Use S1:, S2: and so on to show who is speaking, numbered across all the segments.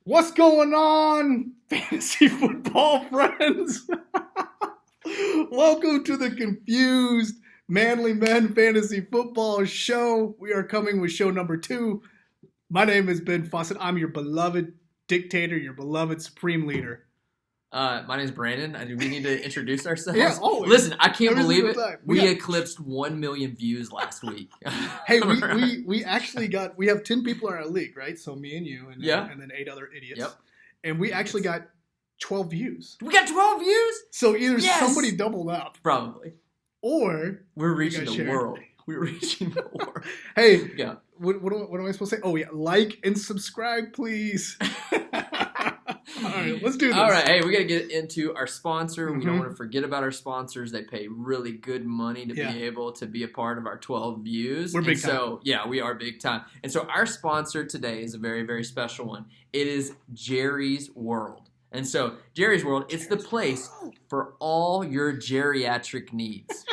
S1: What's going on, fantasy football friends? Welcome to the Confused Manly Men Fantasy Football Show. We are coming with show number 2. My name is Ben Fawcett. I'm your beloved dictator, your beloved supreme leader.
S2: My name is Brandon. We need to introduce ourselves.
S1: Yeah, always.
S2: Listen, I can't
S1: Every
S2: believe it.
S1: single time.
S2: We eclipsed 1 million views last week.
S1: Hey, we actually we have 10 people in our league, right? So me and you, and then 8 other idiots.
S2: Yep.
S1: And we actually got 12 views.
S2: We got 12 views?
S1: So either somebody doubled up,
S2: probably,
S1: or
S2: we're reaching the world. We're reaching the world.
S1: Hey,
S2: yeah.
S1: What am I supposed to say? Oh, yeah, like and subscribe, please. All right, let's do this.
S2: All right, hey, we got to get into our sponsor.
S1: Mm-hmm.
S2: We don't want to forget about our sponsors. They pay really good money to be able to be a part of our 12 views.
S1: We're big time.
S2: So, yeah, we are big time. And so our sponsor today is a very, very special one. It is Jerry's World. And so Jerry's World, it's the place for all your geriatric needs.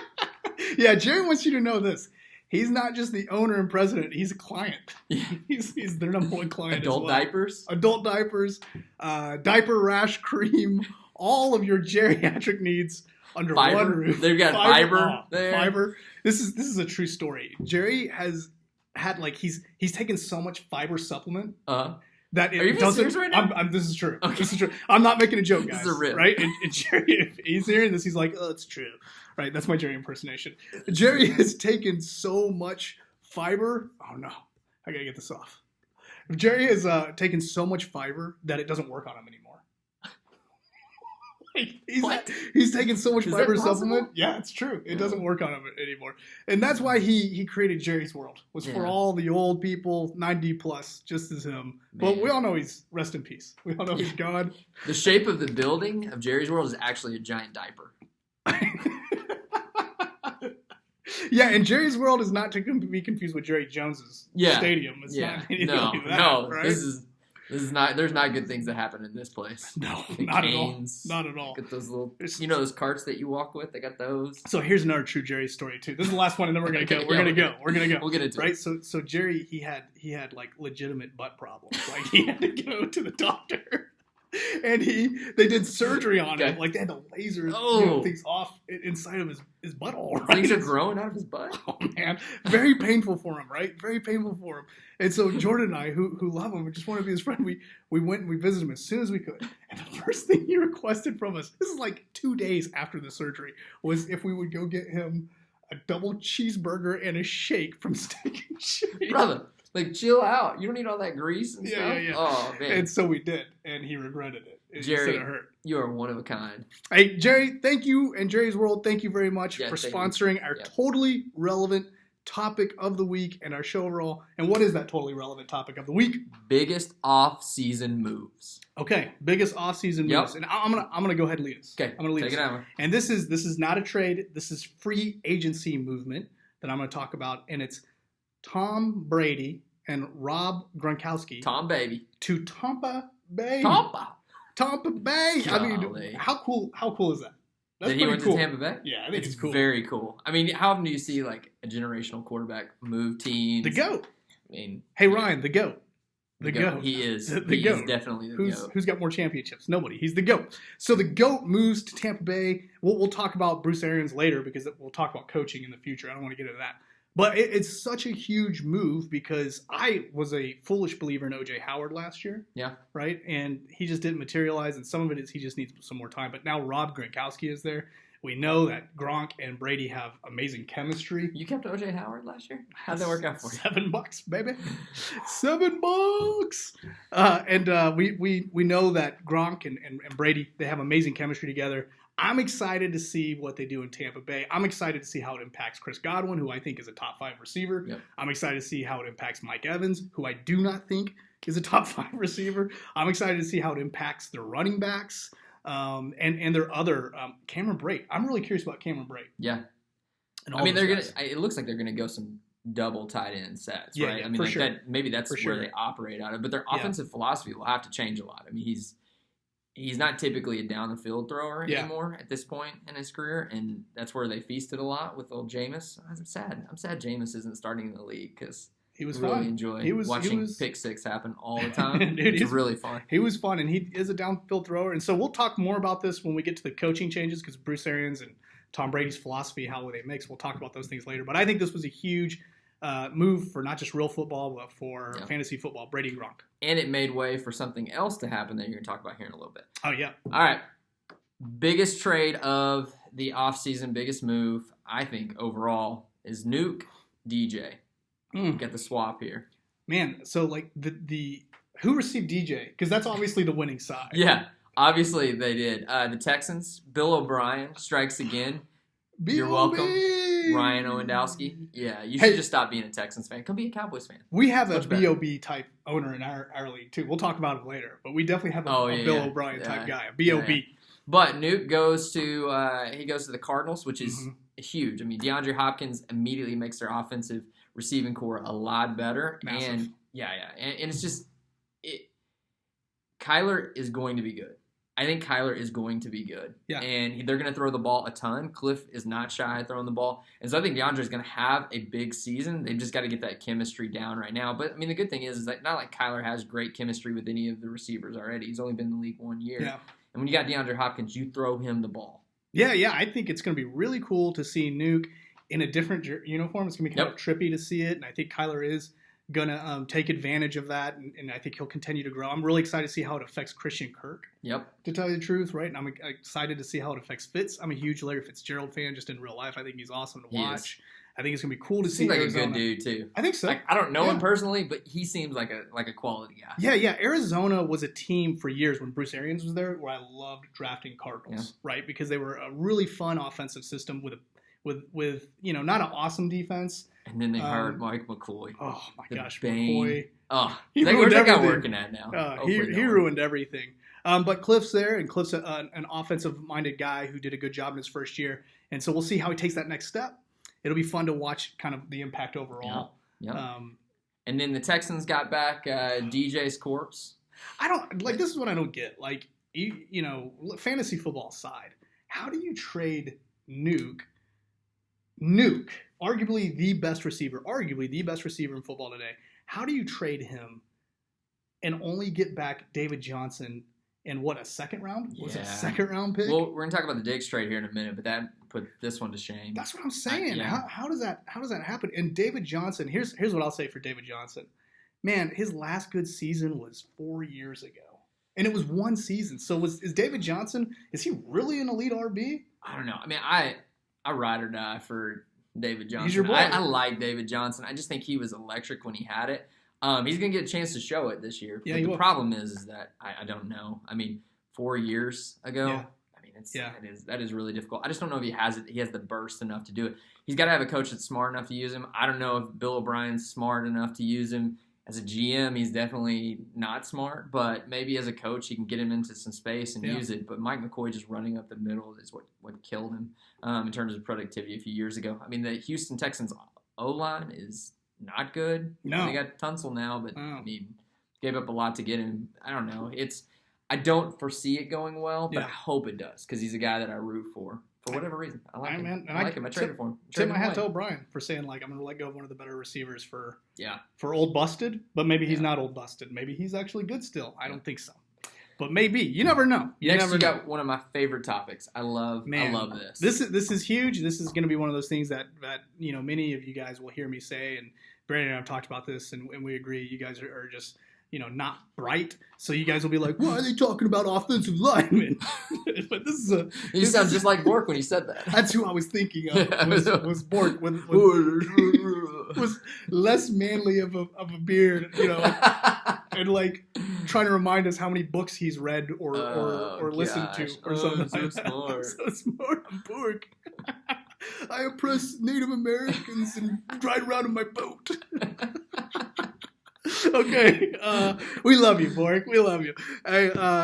S1: Yeah, Jerry wants you to know this. He's not just the owner and president. He's a client.
S2: Yeah.
S1: He's their number one client.
S2: Adult diapers?
S1: Adult diapers, diaper rash cream, all of your geriatric needs under one roof.
S2: They've got fiber there.
S1: Fiber. This is a true story. Jerry has had he's taken so much fiber supplement that it doesn't.
S2: Serious right now?
S1: This is true.
S2: Okay.
S1: This is true. I'm not making a joke, guys.
S2: This is a rip.
S1: Right? And Jerry, if he's hearing this, he's like, oh, it's true. Right, that's my Jerry impersonation. Jerry has taken so much fiber. Oh no, I gotta get this off. Jerry has taken so much fiber that it doesn't work on him anymore. He's taken so much fiber supplement. Yeah, it's true. It doesn't work on him anymore, and that's why he created Jerry's World. Was for all the old people, 90 plus, just as him. Man. But we all know he's rest in peace. We all know he's gone.
S2: The shape of the building of Jerry's World is actually a giant diaper.
S1: Yeah, and Jerry's World is not to be confused with Jerry Jones's stadium. It's not anything like that, right?
S2: This is not. There's not good things that happen in this place.
S1: No, not at all. Not at all.
S2: Get those little, those carts that you walk with. They got those.
S1: So here's another true Jerry story too. This is the last one, and then we're gonna go. We're gonna go.
S2: We'll get into
S1: it. So Jerry, he had like legitimate butt problems. Like he had to go to the doctor. And they did surgery on him. Like they had to laser things off inside of his butthole. Right?
S2: Things are growing out of his butt.
S1: Oh man, very painful for him, right? Very painful for him. And so Jordan and I, who love him and just want to be his friend, we went and we visited him as soon as we could. And the first thing he requested from us, this is like 2 days after the surgery, was if we would go get him a double cheeseburger and a shake from Steak and Shake.
S2: Brother. Like, chill out. You don't need all that grease and stuff.
S1: Yeah.
S2: Oh, man.
S1: And so we did, and he regretted it.
S2: Jerry,
S1: it hurt.
S2: You are one of a kind.
S1: Hey, Jerry, thank you, and Jerry's World, thank you very much for sponsoring our totally relevant topic of the week and our show overall. And what is that totally relevant topic of the week?
S2: Biggest off-season moves.
S1: Okay, biggest off-season moves. And I'm gonna go ahead and lead us.
S2: Okay,
S1: I'm gonna lead us.
S2: Take it out.
S1: And this is not a trade. This is free agency movement that I'm gonna talk about, and it's Tom Brady and Rob Gronkowski.
S2: Tom Baby.
S1: To Tampa Bay. Tampa Bay.
S2: Golly.
S1: I mean, how cool is that?
S2: That's he went to Tampa Bay?
S1: Yeah, I think it's cool.
S2: Very cool. I mean, how often do you see like a generational quarterback move teams?
S1: The GOAT.
S2: I mean,
S1: hey Ryan, the GOAT. The GOAT.
S2: He is.
S1: The
S2: he
S1: GOAT.
S2: Is definitely the GOAT.
S1: Who's got more championships? Nobody. He's the GOAT. So the GOAT moves to Tampa Bay. We'll talk about Bruce Arians later because we'll talk about coaching in the future. I don't want to get into that. But it's such a huge move because I was a foolish believer in O.J. Howard last year.
S2: Yeah.
S1: Right? And he just didn't materialize. And some of it is he just needs some more time. But now Rob Gronkowski is there. We know that Gronk and Brady have amazing chemistry.
S2: You kept O.J. Howard last year? How'd that work out for you?
S1: $7, baby. $7. And we know that Gronk and Brady, they have amazing chemistry together. I'm excited to see what they do in Tampa Bay. I'm excited to see how it impacts Chris Godwin, who I think is a top 5 receiver.
S2: Yep.
S1: I'm excited to see how it impacts Mike Evans, who I do not think is a top 5 receiver. I'm excited to see how it impacts their running backs and their other Cameron Brate. I'm really curious about Cameron Brate.
S2: Yeah. I mean, it looks like they're gonna go some double tight end sets, right?
S1: Yeah,
S2: I mean,
S1: for sure.
S2: Maybe that's where they operate out of. But their offensive philosophy will have to change a lot. I mean, he's not typically a down the field thrower anymore at this point in his career, and that's where they feasted a lot with old Jameis. I'm sad. Jameis isn't starting in the league because
S1: He was
S2: really
S1: fun.
S2: enjoy watching pick six happen all the time.
S1: Dude,
S2: it's really fun.
S1: He was fun, and he is a downfield thrower. And so we'll talk more about this when we get to the coaching changes, because Bruce Arians and Tom Brady's philosophy, how they mix. We'll talk about those things later. But I think this was a huge move for not just real football, but for fantasy football. Brady and Gronk.
S2: And it made way for something else to happen that you're going to talk about here in a little bit.
S1: Oh, yeah.
S2: All right. Biggest trade of the offseason, biggest move, I think, overall, is Nuke DJ. Get the swap here.
S1: Man, so like the who received DJ? Because that's obviously the winning side.
S2: Yeah, obviously they did. The Texans, Bill O'Brien strikes again. You're welcome, Ryan Owendowski. Yeah, you should just stop being a Texans fan. Come be a Cowboys fan.
S1: We have a B.O.B. type owner in our league, too. We'll talk about it later. But we definitely have a Bill O'Brien type guy, a B.O.B.
S2: Yeah. But Nuke goes to the Cardinals, which is huge. I mean, DeAndre Hopkins immediately makes their offensive receiving core a lot better.
S1: Massive.
S2: And it's just Kyler is going to be good. I think Kyler is going to be good.
S1: Yeah.
S2: And they're going to throw the ball a ton. Cliff is not shy at throwing the ball. And so I think DeAndre is going to have a big season. They've just got to get that chemistry down right now. But, I mean, the good thing is that not like Kyler has great chemistry with any of the receivers already. He's only been in the league 1 year.
S1: Yeah.
S2: And when you got DeAndre Hopkins, you throw him the ball.
S1: Yeah. I think it's going to be really cool to see Nuke in a different uniform. It's going to be kind of trippy to see it. And I think Kyler is going to take advantage of that. And I think he'll continue to grow. I'm really excited to see how it affects Christian Kirk.
S2: Yep.
S1: To tell you the truth, right? And I'm excited to see how it affects Fitz. I'm a huge Larry Fitzgerald fan just in real life. I think he's awesome to watch. I think it's going to be cool to see.
S2: Seems like
S1: Arizona.
S2: a good dude, too.
S1: I think so.
S2: Like, I don't know him personally, but he seems like a quality guy.
S1: Yeah. Arizona was a team for years when Bruce Arians was there where I loved drafting Cardinals, right? Because they were a really fun offensive system with not an awesome defense.
S2: And then they hired Mike McCoy.
S1: Oh, my gosh,
S2: Bane.
S1: McCoy.
S2: Oh,
S1: where's
S2: that guy working at now?
S1: He ruined everything. But Cliff's there, and Cliff's an offensive-minded guy who did a good job in his first year. And so we'll see how he takes that next step. It'll be fun to watch kind of the impact overall.
S2: Yeah. And then the Texans got back DJ's corpse.
S1: This is what I don't get. Like, fantasy football aside, how do you trade Nuke, arguably the best receiver in football today? How do you trade him and only get back David Johnson in a second round? Was it a second round pick?
S2: Well, we're gonna talk about the Diggs trade here in a minute, but that put this one to shame.
S1: That's what I'm saying. How does that happen? And David Johnson, here's what I'll say for David Johnson. Man, his last good season was 4 years ago. And it was one season. So is David Johnson, is he really an elite RB?
S2: I don't know. I mean, I ride or die for David Johnson.
S1: He's your boy.
S2: I like David Johnson. I just think he was electric when he had it. He's going to get a chance to show it this year.
S1: Yeah,
S2: but the problem is that I don't know. I mean, 4 years ago, I mean, that is really difficult. I just don't know if he has it. He has the burst enough to do it. He's got to have a coach that's smart enough to use him. I don't know if Bill O'Brien's smart enough to use him. As a GM, he's definitely not smart, but maybe as a coach, he can get him into some space and use it. But Mike McCoy just running up the middle is what killed him in terms of productivity a few years ago. I mean, the Houston Texans O-line is not good.
S1: No.
S2: They got Tunsil now, but I mean, gave up a lot to get him. I don't know. I don't foresee it going well, but I hope it does because he's a guy that I root for whatever reason. I like him.
S1: Man.
S2: I like him. I traded for him.
S1: Tip my hat to O'Brien for saying, I'm going to let go of one of the better receivers for old busted, but maybe he's not old busted. Maybe he's actually good still. I don't think so. But maybe. You never know. You
S2: got one of my favorite topics. I love this.
S1: This is huge. This is going to be one of those things that many of you guys will hear me say, and Brandon and I have talked about this, and we agree. You guys are just not bright. So you guys will be like, why are they talking about offensive linemen? But this is
S2: You sound just like Bork when you said that.
S1: That's who I was thinking of. Was Bork was less manly of a beard, and trying to remind us how many books he's read or listened to or something
S2: so
S1: like
S2: smart.
S1: that. So smart, I'm Bork. I oppress Native Americans and ride around in my boat. Okay, we love you, Bork. We love you.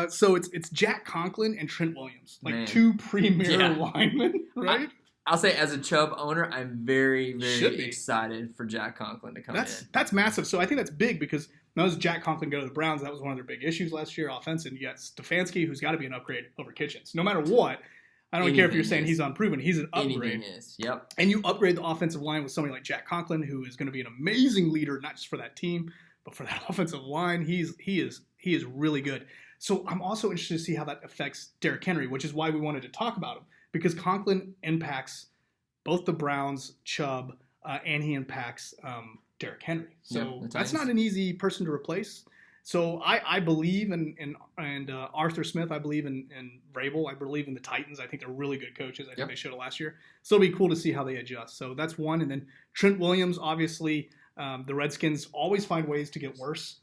S1: So it's Jack Conklin and Trent Williams, two premier linemen, right?
S2: I'll say, as a Chubb owner, I'm very, very excited for Jack Conklin to come in.
S1: That's massive. So I think that's big because now as Jack Conklin go to the Browns, that was one of their big issues last year, offense, and you got Stefanski, who's got to be an upgrade over Kitchens, no matter what. I don't care if you're
S2: Anything
S1: saying
S2: is.
S1: he's unproven. He's an upgrade.
S2: Anything is. Yep.
S1: And you upgrade the offensive line with somebody like Jack Conklin, who is going to be an amazing leader, not just for that team, but for that offensive line. He is really good. So I'm also interested to see how that affects Derrick Henry, which is why we wanted to talk about him, because Conklin impacts both the Browns, Chubb, and he impacts Derrick Henry. So that's not an easy person to replace. So I believe in Arthur Smith. I believe in Vrabel. I believe in the Titans. I think they're really good coaches. I think they showed it last year. So it'll be cool to see how they adjust. So that's one. And then Trent Williams, obviously, the Redskins always find ways to get worse.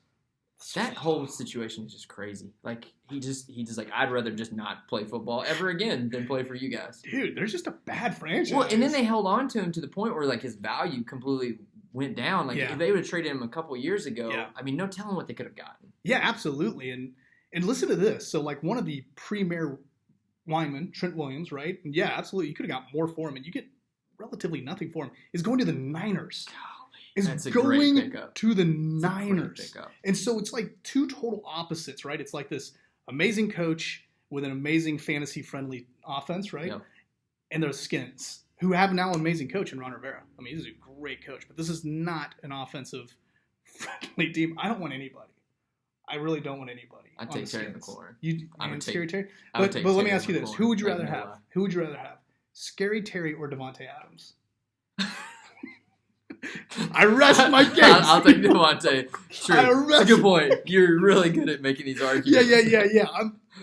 S2: That whole situation is just crazy. Like he just like, I'd rather just not play football ever again than play for you guys.
S1: Dude, they're just a bad franchise.
S2: Well, and then they held on to him to the point where like his value completely went down. Like if they would have traded him a couple of years ago, I mean, no telling what they could have gotten.
S1: Yeah, absolutely. And listen to this. So like one of the premier linemen, Trent Williams, right? And yeah, absolutely. You could have got more for him, and you get relatively nothing for him. Is going to the Niners.
S2: That's a great pickup.
S1: To the Niners. And so it's like two total opposites, right? It's like this amazing coach with an amazing fantasy-friendly offense, right?
S2: Yep.
S1: And there's Skins, who have now an amazing coach in Ron Rivera. I mean, he's a great coach, but this is not an offensive-friendly team. I don't want anybody. I really don't want anybody.
S2: I'd take Terry McLaurin.
S1: Scary Terry? But let me ask you this. Who would you rather have? Who would you rather have? Scary Terry or Devontae Adams? I rest my case.
S2: I'll take Devontae. True. That's a good point. You're really good at making these arguments.
S1: Yeah.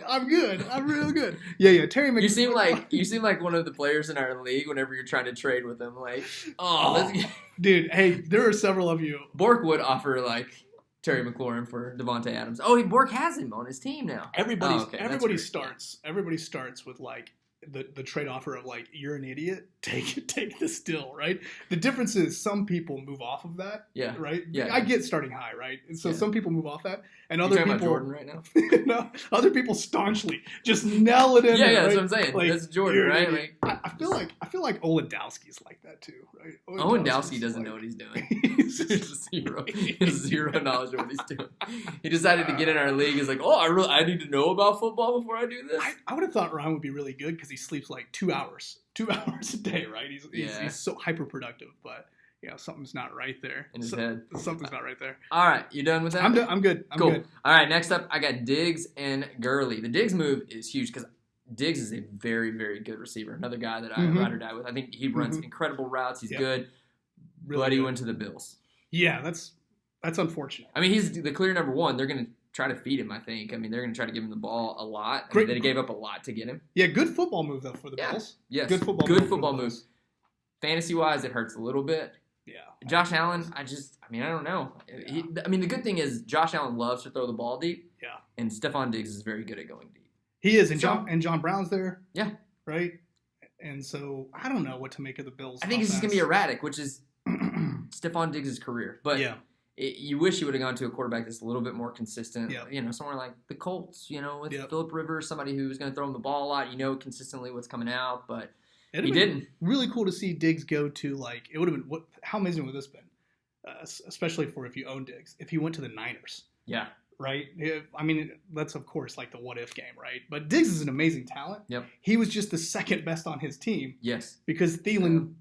S1: I'm good. I'm real good. Yeah. Terry McLaurin.
S2: You seem like one of the players in our league whenever you're trying to trade with them. Like,
S1: dude, hey, there are several of you.
S2: Bork would offer like Terry McLaurin for Devontae Adams. Oh, Bork has him on his team now.
S1: Everybody starts with like the trade offer of like, you're an idiot, take this deal, right? The difference is some people move off of that, right?
S2: Yeah,
S1: I get starting high, right? And so some people move off that, and other people.
S2: About Jordan right now?
S1: No, other people staunchly just nail it in.
S2: Yeah,
S1: right?
S2: that's what I'm saying. Like, that's Jordan, right? Like,
S1: I feel like Olandowski's like that too, right?
S2: Olandowski doesn't know what he's doing. He's zero. He has zero knowledge of what he's doing. He decided to get in our league. He's like, I need to know about football before I do this.
S1: I would have thought Ryan would be really good because he sleeps like 2 hours a day, right? He's so hyper productive, but something's not right there
S2: in his head.
S1: Something's not right there.
S2: All right, you done with that?
S1: I'm good.
S2: Cool.
S1: Good.
S2: All right, next up, I got Diggs and Gurley. The Diggs move is huge because Diggs is a very, very good receiver. Another guy that I ride or die with. I think he runs incredible routes. He's good, but he went to the Bills.
S1: Yeah, that's unfortunate.
S2: I mean, he's the clear number one. They're going to try to feed him, I think. I mean, they're going to try to give him the ball a lot. They gave up a lot to get him.
S1: Yeah, good football move, though, for the Bills.
S2: Yes.
S1: Good football move.
S2: Fantasy-wise, it hurts a little bit.
S1: Yeah.
S2: Josh Allen, I don't know. The good thing is Josh Allen loves to throw the ball deep.
S1: Yeah.
S2: And Stephon Diggs is very good at going deep.
S1: He is, and John Brown's there.
S2: Yeah.
S1: Right? And so I don't know what to make of the Bills.
S2: I think this is going to be erratic, which is Stephon Diggs' career. But you wish he would have gone to a quarterback that's a little bit more consistent.
S1: Yeah.
S2: Somewhere like the Colts, with Phillip Rivers, somebody who's going to throw him the ball a lot, consistently what's coming out. But he didn't.
S1: Really cool to see Diggs go to, like, it would have been, how amazing would this been? Especially for if you own Diggs, if he went to the Niners.
S2: Yeah.
S1: Right? I mean, that's, of course, like the what-if game, right? But Diggs is an amazing talent.
S2: Yep.
S1: He was just the second best on his team.
S2: Yes.
S1: Because Thielen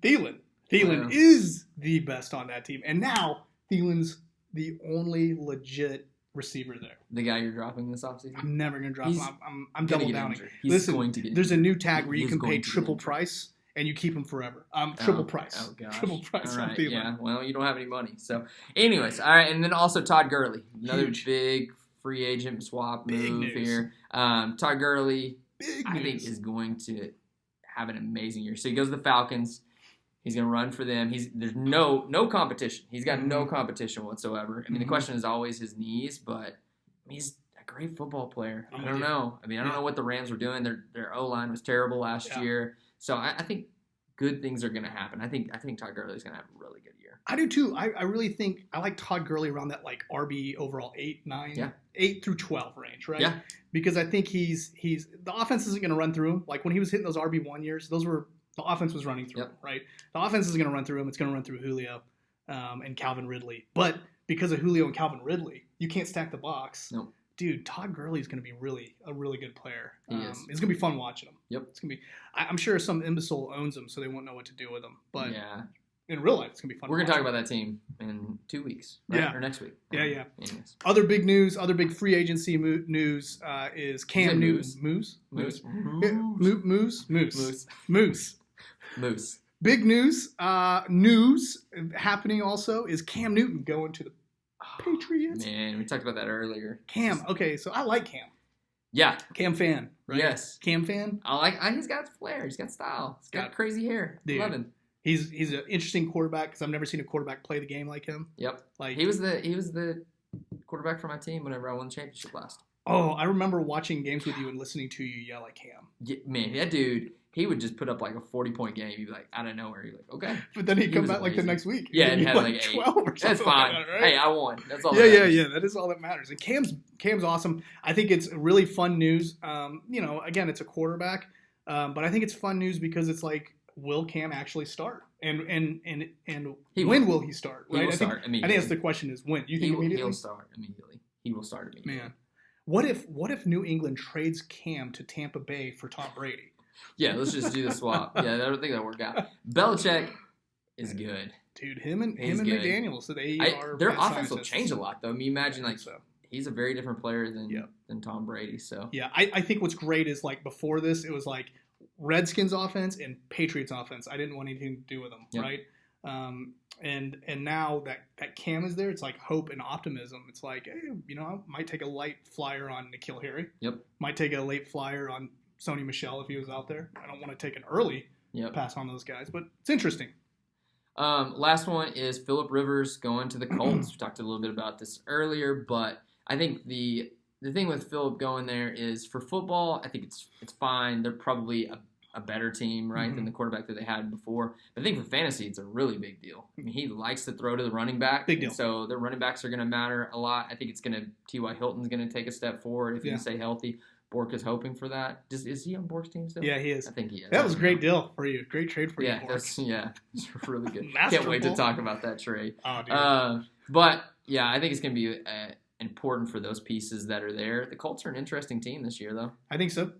S1: is the best on that team. And now Thielen's the only legit receiver there.
S2: The guy you're dropping this offseason?
S1: I'm never going to drop him. I'm double downing.
S2: Listen, going to get
S1: there's a new tag where you can pay triple price and you keep him forever. Triple price.
S2: Oh, gosh.
S1: Triple price.
S2: All right. Yeah, well, you don't have any money. So, anyways, all right. And then also Todd Gurley. Another big free agent swap move here. Todd Gurley, I think, is going to have an amazing year. So he goes to the Falcons. He's going to run for them. There's no competition. He's got no competition whatsoever. I mean, the question is always his knees, but he's a great football player. I don't know. I mean, I don't know what the Rams were doing. Their O-line was terrible last year. So I think good things are going to happen. I think Todd Gurley is going to have a really good year.
S1: I do too. I really think I like Todd Gurley around that like RB overall 8 through 12 range, right?
S2: Yeah.
S1: Because I think he's the offense isn't going to run through him. Like when he was hitting those RB1 years, the offense was running through him, right? The offense is going to run through him. It's going to run through Julio and Calvin Ridley. But because of Julio and Calvin Ridley, you can't stack the box.
S2: Nope.
S1: dude, Todd Gurley's going to be a really good player.
S2: He is.
S1: It's going to be fun watching him.
S2: Yep.
S1: It's going to be. I'm sure some imbecile owns him, so they won't know what to do with him. But
S2: yeah,
S1: in real life, it's going to be fun.
S2: we're going to talk about that team in 2 weeks, right?
S1: Yeah.
S2: Or next week.
S1: Yeah, yeah.
S2: Anyways.
S1: Other big news, other big free agency news is Cam Newton. Moose. Big news. News happening also is Cam Newton going to the Patriots.
S2: Man, we talked about that earlier.
S1: Cam. Okay, so I like Cam.
S2: Yeah.
S1: Cam fan. Right?
S2: Yes.
S1: Cam fan.
S2: He's got flair. He's got style. He's got crazy hair.
S1: Dude.
S2: Love him.
S1: He's an interesting quarterback because I've never seen a quarterback play the game like him.
S2: Yep.
S1: Like
S2: he was the quarterback for my team whenever I won the championship last.
S1: Oh, I remember watching games with you and listening to you yell at Cam.
S2: Yeah, man, that dude, he would just put up like a 40-point game. You'd be like, out of nowhere, you're like, okay.
S1: But then he'd come back like the
S2: amazing.
S1: next week.
S2: Yeah, and had like
S1: 12 or something.
S2: That's fine.
S1: Like that, right?
S2: Hey, I won. That's all.
S1: Yeah. That is all that matters. And Cam's awesome. I think it's really fun news. Again, it's a quarterback, but I think it's fun news because it's like, will Cam actually start? And when will he start? Right?
S2: He will start immediately.
S1: I think that's the question: is when? You think immediately?
S2: He'll start immediately. He will start immediately.
S1: Man, what if New England trades Cam to Tampa Bay for Tom Brady?
S2: Yeah, let's just do the swap. Yeah, I don't think that'll work out. Belichick is good.
S1: Dude, him and
S2: good.
S1: McDaniels, so
S2: their offense will change a lot, though. I mean, imagine
S1: so.
S2: He's a very different player than Tom Brady. So
S1: yeah, I think what's great is like before this, it was like Redskins offense and Patriots offense. I didn't want anything to do with them, right? And now that Cam is there, it's like hope and optimism. It's like, hey, I might take a light flyer on N'Keal Harry.
S2: Yep.
S1: Might take a late flyer on Sony Michel if he was out there. I don't want to take an early pass on those guys, but it's interesting.
S2: Last one is Phillip Rivers going to the Colts. We talked a little bit about this earlier, but I think the thing with Phillip going there is for football, I think it's fine. They're probably a better team, right, than the quarterback that they had before. But I think for fantasy, it's a really big deal. I mean, he likes to throw to the running back.
S1: Big deal.
S2: So their running backs are going to matter a lot. I think T.Y. Hilton's going to take a step forward if he can stay healthy. Bork is hoping for that. Is he on Bork's team still?
S1: Yeah, he is.
S2: I think he is.
S1: That was a great deal for you. Great trade for you, Bork.
S2: It's really good.
S1: Masterful.
S2: Can't wait to talk about that trade.
S1: Oh, dude.
S2: But, yeah, I think it's going to be important for those pieces that are there. The Colts are an interesting team this year, though.
S1: I think so.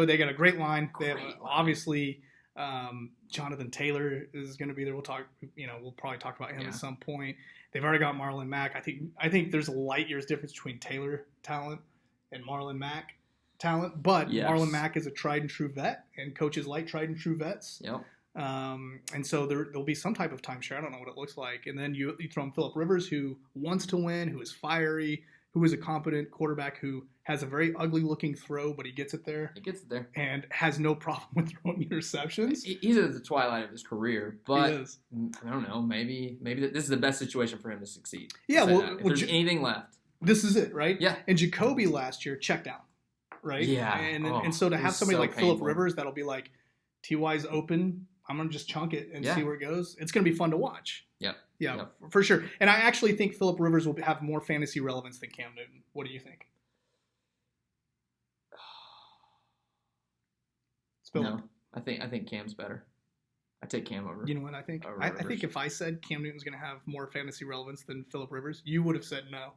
S1: They got a great line. They have obviously Jonathan Taylor is going to be there. We'll probably talk about him at some point. They've already got Marlon Mack. I think there's a light years difference between Taylor talent and Marlon Mack talent, but Marlon Mack is a tried and true vet, and coaches like tried and true vets.
S2: Yep.
S1: And so there'll be some type of timeshare. I don't know what it looks like. And then you throw in Phillip Rivers, who wants to win, who is fiery, who is a competent quarterback, who has a very ugly looking throw, but he gets it there.
S2: He gets it there.
S1: And has no problem with throwing interceptions.
S2: He's at the twilight of his career, but
S1: He is.
S2: I don't know. Maybe this is the best situation for him to succeed.
S1: Yeah,
S2: If there's anything left.
S1: This is it, right?
S2: Yeah.
S1: And Jacoby last year checked down, right?
S2: Yeah.
S1: And so to have somebody like Phillip Rivers that'll be like, T.Y.'s open, I'm going to just chunk it and see where it goes. It's going to be fun to watch.
S2: Yep.
S1: Yeah, for sure. And I actually think Phillip Rivers will have more fantasy relevance than Cam Newton. What do you think?
S2: No, I think Cam's better. I take Cam over.
S1: You know what I think? I think if I said Cam Newton's going to have more fantasy relevance than Phillip Rivers, you would have said no.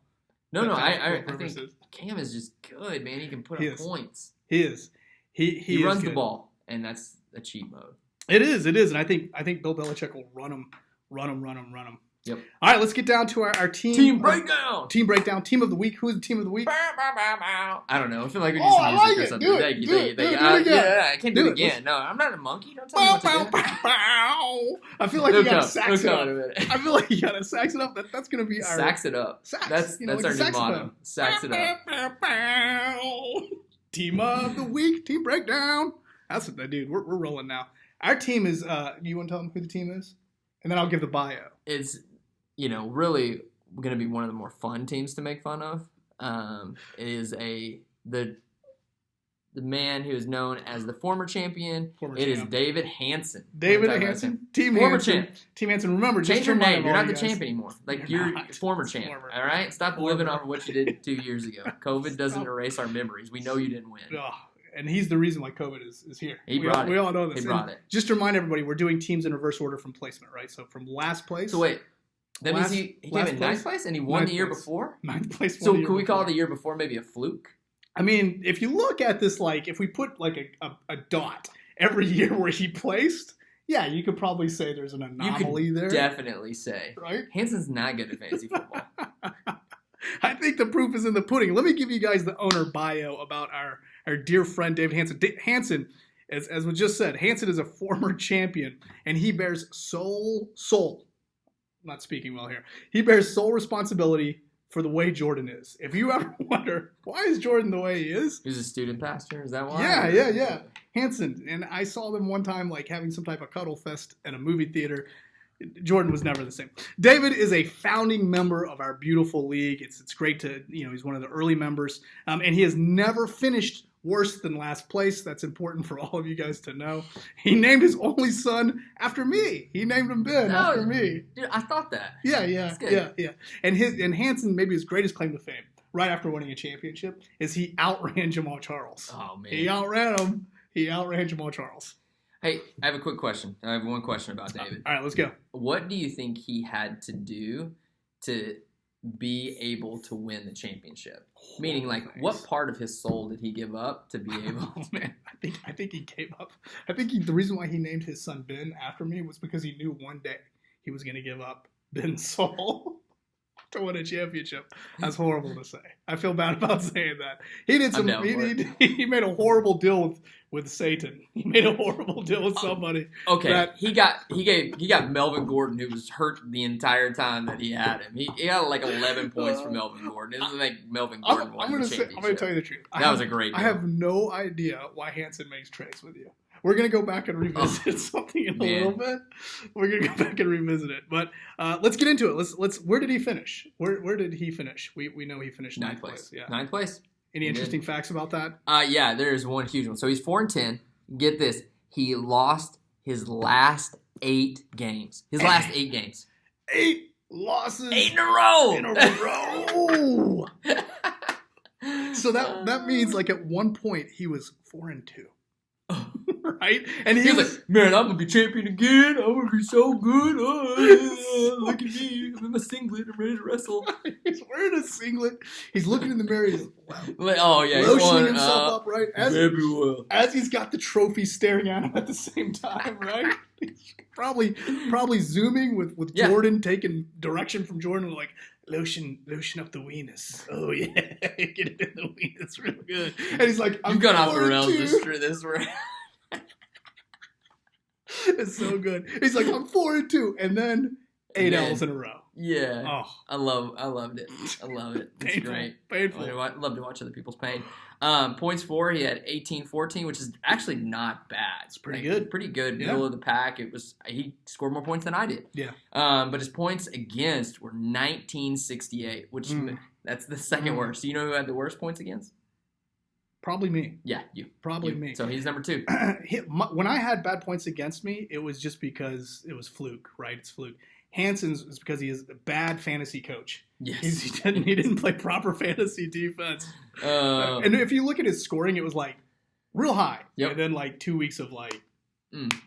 S2: No, I think Cam is just good, man. He can put up points.
S1: He is. He
S2: runs
S1: is
S2: the ball, and that's a cheat mode.
S1: It is, and I think Bill Belichick will run him.
S2: Yep.
S1: All right, let's get down to our team.
S2: Team breakdown.
S1: Team of the week. Who is the team of the week?
S2: I don't know. I feel like we need some music or something. Thank you. Yeah, I can't do it again. No, I'm not a monkey. Don't tell me what to do.
S1: I feel like you gotta sax it up.
S2: I
S1: feel like you gotta sax it up. That's gonna be our
S2: sax it up. That's our new motto. Sax it up.
S1: Team of the week. Team breakdown. That's what, dude. We're rolling now. Our team is. You want to tell them who the team is, and then I'll give the bio.
S2: It's really going to be one of the more fun teams to make fun of. It is the man who is known as the former champion. It is David Hansen.
S1: David Hansen, Team
S2: former
S1: Hansen.
S2: Champ.
S1: Team Hansen. Remember,
S2: change
S1: just
S2: your name. You're not the
S1: guys.
S2: champ anymore. You're former champ. All right, stop living off of what you did 2 years ago. COVID doesn't erase our memories. We know you didn't win.
S1: And he's the reason why COVID is here. We all know this.
S2: He brought it.
S1: Just to remind everybody, we're doing teams in reverse order from placement, right? So from last place.
S2: So wait, That means he came in ninth place and he won the year before?
S1: Ninth place.
S2: So can we call the year before maybe a fluke?
S1: I mean, if you look at this, like, if we put like a dot every year where he placed, yeah, you could probably say there's an anomaly there.
S2: Definitely say.
S1: Right?
S2: Hanson's not good at fantasy football.
S1: I think the proof is in the pudding. Let me give you guys the owner bio about our dear friend David Hanson. Hanson, as was just said, Hanson is a former champion, and he bears sole, I'm not speaking well here, he bears sole responsibility for the way Jordan is. If you ever wonder, why is Jordan the way he is?
S2: He's a student pastor, is that why?
S1: Yeah. Hanson, and I saw them one time like having some type of cuddle fest at a movie theater. Jordan was never the same. David is a founding member of our beautiful league. It's great to, he's one of the early members, and he has never finished worse than last place. That's important for all of you guys to know. He named his only son after me. He named him Ben after me.
S2: Dude, I thought that.
S1: Yeah. And Hanson, maybe his greatest claim to fame, right after winning a championship, is he outran Jamal Charles.
S2: Oh, man.
S1: He outran him. He outran Jamal Charles.
S2: Hey, I have a quick question. I have one question about David.
S1: All right, let's go.
S2: What do you think he had to do to be able to win the championship? Meaning, like, what part of his soul did he give up to be able?
S1: Oh, man, I think he gave up. I think the reason why he named his son Ben after me was because he knew one day he was going to give up Ben's soul to win a championship. That's horrible to say. I feel bad about saying that. He did some. He made a horrible deal with Satan. He made a horrible deal with somebody.
S2: Okay, he got Melvin Gordon, who was hurt the entire time that he had him. He got like 11 points from Melvin Gordon. It doesn't make Melvin Gordon won the championship.
S1: I'm going to tell you the truth.
S2: That was a great deal.
S1: I have no idea why Hanson makes trades with you. We're going to go back and revisit something in a little bit. We're going to go back and revisit it. But let's get into it. Let's. Where did he finish? Where did he finish? We know he finished ninth place. Yeah.
S2: Ninth place.
S1: Any interesting facts about that?
S2: Yeah, there's one huge one. So he's 4-10. Get this. He lost his last 8 games. His last 8 games.
S1: 8 losses.
S2: 8 in a row.
S1: In a row. So that means like at one point he was 4-2. Right? And he was
S2: like, man, I'm going to be champion again. I'm going to be so good. Oh, look at me. I'm in my singlet. I'm ready to wrestle.
S1: He's wearing a singlet. He's looking in the mirror. He's like,
S2: wow. Oh, yeah.
S1: Lotioning himself up, right? As he's got the trophy staring at him at the same time, right? He's probably zooming with Jordan, taking direction from Jordan, like, lotion up the weenus. Oh, yeah. Get it in the weenus real good. And he's like,
S2: You've gone off the rails this round.
S1: It's so good. He's like, I'm 4-2, and then 8 L's in a row.
S2: Yeah.
S1: Oh,
S2: I loved it. It's
S1: painful,
S2: great.
S1: Painful.
S2: I love to watch other people's pain. Points for, he had 18-14, which is actually not bad.
S1: It's pretty good.
S2: Pretty good. Middle of the pack. He scored more points than I did.
S1: Yeah.
S2: But his points against were 1968, which that's the second worst. So you know who had the worst points against?
S1: Probably me.
S2: Yeah, you.
S1: Probably me.
S2: So he's number 2.
S1: When I had bad points against me, it was just because it was fluke, right? It's fluke. Hanson's is because he is a bad fantasy coach.
S2: Yes.
S1: He didn't play proper fantasy defense. And if you look at his scoring, it was like real high.
S2: Yep.
S1: And then like 2 weeks of like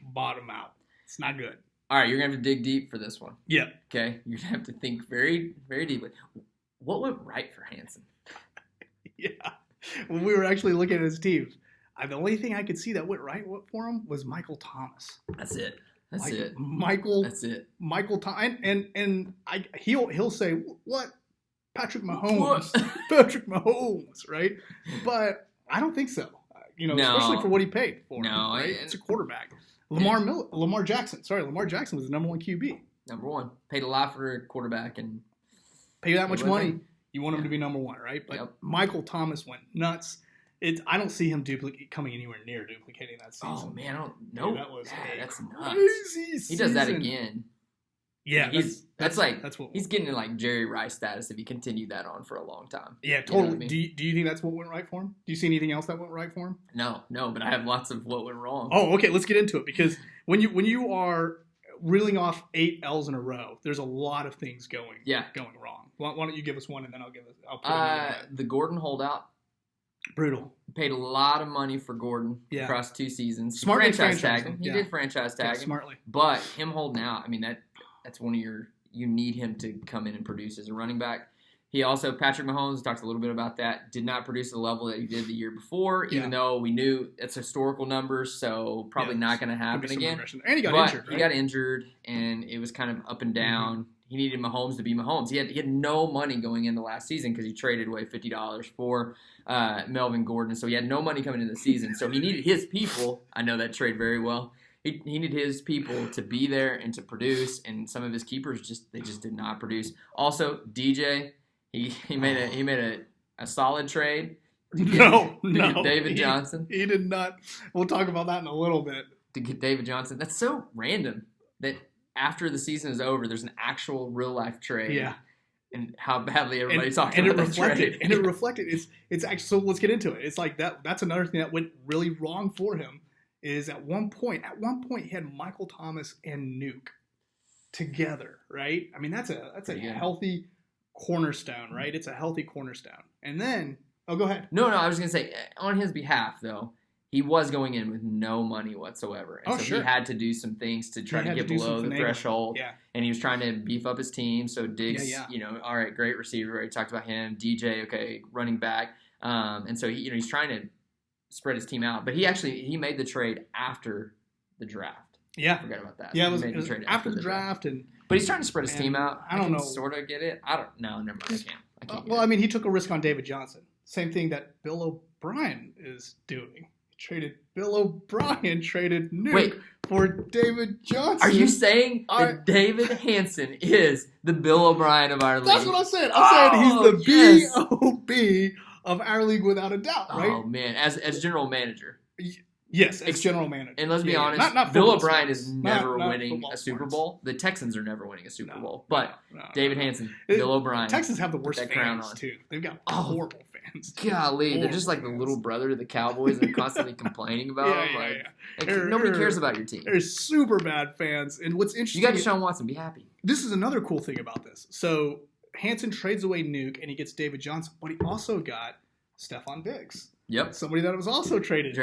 S1: bottom out. It's not good.
S2: All right, you're going to have to dig deep for this one.
S1: Yeah.
S2: Okay? You're going to have to think very, very deeply. What went right for Hanson?
S1: Yeah. When we were actually looking at his teams, the only thing I could see that went right for him was Michael Thomas.
S2: That's it. That's it.
S1: Michael Thomas. And he'll say, what? Patrick Mahomes. Patrick Mahomes, right? But I don't think so. Especially for what he paid for him, right? It's a quarterback. Lamar Jackson. Sorry, Lamar Jackson was the number 1 QB.
S2: Number 1. Paid a lot for a quarterback and
S1: pay that much money. You want him to be number 1, right? But Michael Thomas went nuts. I don't see him coming anywhere near duplicating that season.
S2: Oh man, I don't know.
S1: That's
S2: nuts.
S1: Crazy season.
S2: He does that again.
S1: Yeah,
S2: that's what he's getting to like Jerry Rice status if he continued that on for a long time.
S1: Yeah, totally. You know what I mean? Do you think that's what went right for him? Do you see anything else that went right for him?
S2: No, but I have lots of what went wrong.
S1: Oh, okay. Let's get into it because when you are reeling off 8 L's in a row, there's a lot of things going wrong. Why don't you give us one and then I'll put
S2: the Gordon holdout.
S1: Brutal.
S2: Paid a lot of money for Gordon across 2 seasons.
S1: Smartly
S2: franchise tag him. He did franchise tag him
S1: smartly.
S2: But him holding out, I mean that's one of your you need him to come in and produce as a running back. He also, Patrick Mahomes, talked a little bit about that, did not produce at the level that he did the year before, even though we knew it's historical numbers, so probably not going to happen again.
S1: And he got injured, right?
S2: He got injured, and it was kind of up and down. Mm-hmm. He needed Mahomes to be Mahomes. He had no money going into last season because he traded away $50 for Melvin Gordon, so he had no money coming into the season. So he needed his people. I know that trade very well. He needed his people to be there and to produce, and some of his keepers just did not produce. Also, DJ, he made a solid trade.
S1: No,
S2: David Johnson.
S1: He did not. We'll talk about that in a little bit.
S2: To get David Johnson. That's so random that after the season is over, there's an actual real life trade.
S1: Yeah.
S2: And how badly everybody talked about that trade.
S1: And it reflected. It's actually, so let's get into it. It's like that's another thing that went really wrong for him. Is at one point he had Michael Thomas and Nuke together, right? I mean, that's a healthy cornerstone, right? It's a healthy cornerstone. And then, go ahead.
S2: No, I was going to say, on his behalf, though, he was going in with no money whatsoever. And he had to do some things to try to get below the threshold.
S1: Yeah.
S2: And he was trying to beef up his team. So Diggs, all right, great receiver. We already talked about him. DJ, okay, running back. And so he's trying to spread his team out, but he made the trade after the draft.
S1: Yeah,
S2: I forgot about that.
S1: Yeah, it was after the draft,
S2: but he's trying to spread his team out.
S1: I don't know,
S2: sort of get it. I don't. No, never mind. I can't.
S1: Well, I mean, he took a risk on David Johnson. Same thing that Bill O'Brien is doing. Bill O'Brien traded Nuke for David Johnson.
S2: Are you saying that David Hansen is the Bill O'Brien of our league?
S1: That's what I said. I said he's the B.O.B. of our league without a doubt, right?
S2: Oh, man. As general manager.
S1: Yes, as general manager.
S2: And let's be honest, not Bill O'Brien is never winning a Super Bowl. The Texans are never winning a Super Bowl. But David Hansen, Bill O'Brien.
S1: Texans have the worst fans, too. They've got horrible fans.
S2: Golly, they're just like the little brother to the Cowboys and complaining complaining about them. Nobody cares about your team.
S1: They're super bad fans. And what's interesting...
S2: You got Deshaun Watson. Be happy.
S1: This is another cool thing about this. So Hansen trades away Nuke, and he gets David Johnson, but he also got Stephon Diggs.
S2: Yep.
S1: Somebody that was also traded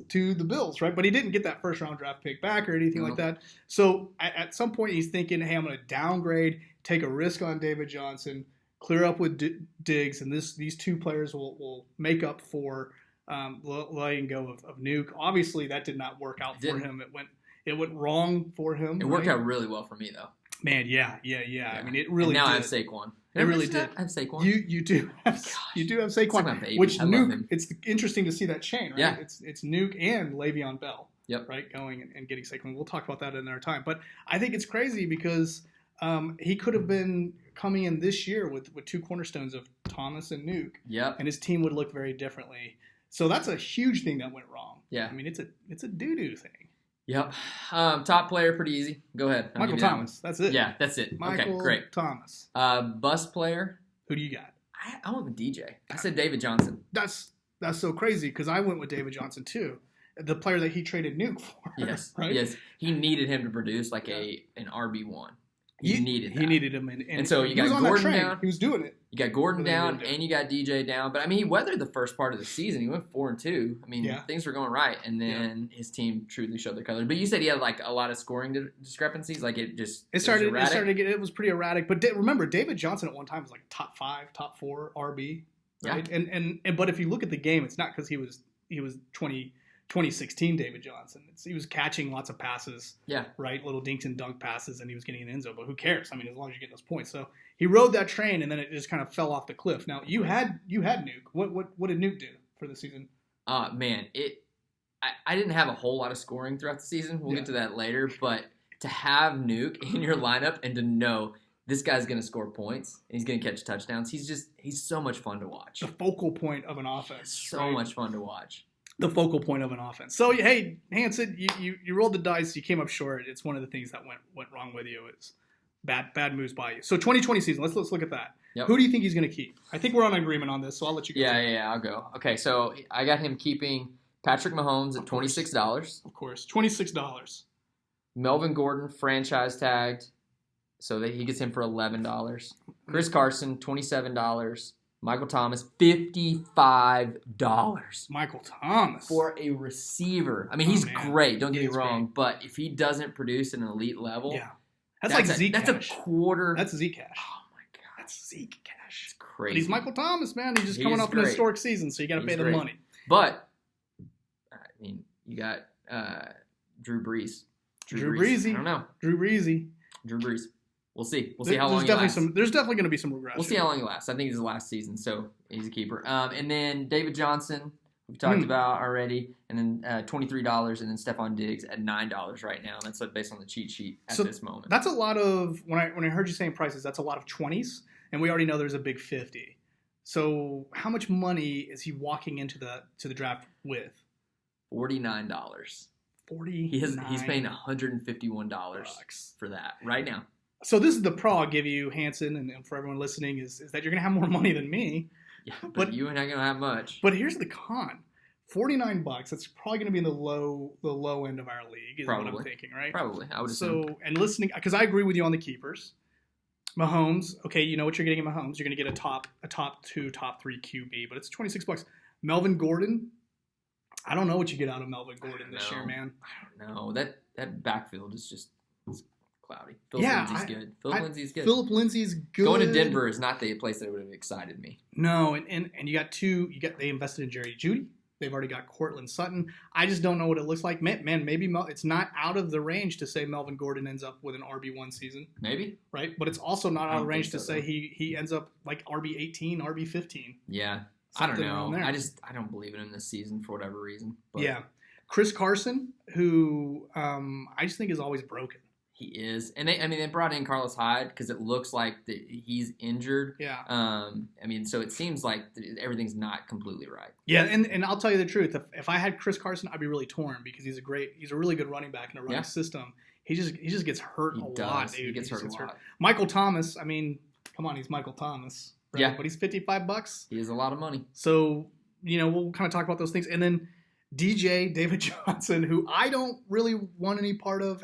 S1: to the Bills, right? But he didn't get that first-round draft pick back or anything like that. So at some point he's thinking, hey, I'm going to downgrade, take a risk on David Johnson, clear up with Diggs, and these two players will make up for letting go of Nuke. Obviously, that did not work out for him. It went wrong for him.
S2: It worked out really well for me, though.
S1: Man, yeah. I mean, it really
S2: and now
S1: did.
S2: I have Saquon.
S1: It really did.
S2: I have Saquon.
S1: You do have Saquon,
S2: my baby.
S1: which
S2: I
S1: Nuke. It's interesting to see that chain, right?
S2: Yeah.
S1: It's Nuke and Le'Veon Bell.
S2: Yep.
S1: Right, going and getting Saquon. We'll talk about that in our time. But I think it's crazy because he could have been coming in this year with two cornerstones of Thomas and Nuke.
S2: Yep.
S1: And his team would look very differently. So that's a huge thing that went wrong.
S2: Yeah.
S1: I mean, it's a doo-doo thing.
S2: Yep. Top player, pretty easy. Go ahead.
S1: Michael Thomas. That's it.
S2: Yeah, that's it.
S1: Michael
S2: great.
S1: Thomas.
S2: Bust player.
S1: Who do you got?
S2: I went with DJ. I said David Johnson.
S1: That's so crazy because I went with David Johnson too, the player that he traded Nuke for.
S2: Yes.
S1: Right.
S2: Yes. He needed him to produce like an RB1. He needed him,
S1: and
S2: so you got Gordon down.
S1: He was doing it.
S2: You got Gordon down, and you got DJ down. But I mean, he weathered the first part of the season. He went 4-2. I mean, things were going right, and then his team truly showed their colors. But you said he had like a lot of scoring discrepancies. Like it started to get.
S1: It was pretty erratic. But remember, David Johnson at one time was like top 5, top 4 RB. Right. Yeah. And but if you look at the game, it's not because he was 2016 David Johnson. He was catching lots of passes, right, little dinks and dunk passes, and he was getting an end zone. But who cares? I mean, as long as you get those points. So he rode that train, and then it just kind of fell off the cliff. Now you had Nuke. What did Nuke do for the season?
S2: Man, I didn't have a whole lot of scoring throughout the season. We'll get to that later. But to have Nuke in your lineup and to know this guy's going to score points and he's going to catch touchdowns, he's so much fun to watch.
S1: The focal point of an offense.
S2: So much fun to watch.
S1: The focal point of an offense. So, hey, Hansen, you rolled the dice. You came up short. It's one of the things that went wrong with you. It's bad moves by you. So, 2020 season, let's look at that.
S2: Yep.
S1: Who do you think he's going to keep? I think we're on agreement on this, so I'll let you go.
S2: Yeah, I'll go. Okay, so I got him keeping Patrick Mahomes at $26.
S1: Of course, $26.
S2: Melvin Gordon, franchise tagged, so that he gets him for $11. Chris Carson, $27. Michael Thomas, $55.
S1: Michael Thomas.
S2: For a receiver. I mean, he's great, don't get me wrong, but if he doesn't produce at an elite level,
S1: That's like Zeke
S2: That's
S1: cash.
S2: a quarter.
S1: That's Zeke cash.
S2: Oh my god,
S1: That's Zeke cash.
S2: it's crazy.
S1: But he's Michael Thomas, man. He's just
S2: He
S1: coming
S2: is
S1: off an
S2: great.
S1: historic season, so you got to
S2: He's
S1: pay the
S2: great.
S1: money.
S2: But I mean, you got Drew Brees.
S1: Drew Breesy.
S2: I don't know.
S1: Drew Breesy.
S2: Drew Brees. We'll see. We'll see how long he lasts.
S1: There's definitely going to be some regression.
S2: We'll see how long he lasts. I think it's his last season, so he's a keeper. And then David Johnson, we've talked about already, and then $23, and then Stephon Diggs at $9 right now. That's based on the cheat sheet at this moment.
S1: That's a lot of when I heard you saying prices. That's a lot of 20s, and we already know there's a big 50. So how much money is he walking into the draft with?
S2: $49.
S1: 40.
S2: He's paying $151 for that right now.
S1: So this is the pro I'll give you, Hanson, and for everyone listening, is that you're going to have more money than me.
S2: Yeah, but you and I are gonna have much.
S1: But here's the con: $49. That's probably going to be in the low end of our league. Is
S2: Probably.
S1: what I'm thinking, right?
S2: Probably, I would assume.
S1: So and listening, because I agree with you on the keepers. Mahomes, okay, you know what you're getting in Mahomes. You're going to get a top 2, top 3 QB, but it's $26. Melvin Gordon, I don't know what you get out of Melvin Gordon this year, man.
S2: I don't know. That backfield is just cloudy.
S1: Philip
S2: Lindsay's good.
S1: Philip Lindsay's good.
S2: Going to Denver is not the place that would have excited me.
S1: No, and you got they invested in Jerry Jeudy. They've already got Cortland Sutton. I just don't know what it looks like. Man, maybe it's not out of the range to say Melvin Gordon ends up with an RB1 season.
S2: Maybe.
S1: Right? But it's also not out of the range to
S2: so,
S1: say he ends up like RB18, RB15.
S2: Yeah.
S1: Something
S2: I don't know.
S1: there.
S2: I don't believe in him this season for whatever reason. But
S1: Yeah. Chris Carson, who I just think is always broken.
S2: he is. And they brought in Carlos Hyde because it looks like he's injured.
S1: Yeah.
S2: So it seems like everything's not completely right.
S1: Yeah, and I'll tell you the truth. If I had Chris Carson, I'd be really torn because he's a really good running back in a running system. He just gets hurt a lot, dude.
S2: He gets hurt a lot.
S1: Michael Thomas, I mean, come on, he's Michael Thomas. Right?
S2: Yeah.
S1: But he's $55.
S2: He has a lot of money.
S1: So, we'll kind of talk about those things. And then DJ, David Johnson, who I don't really want any part of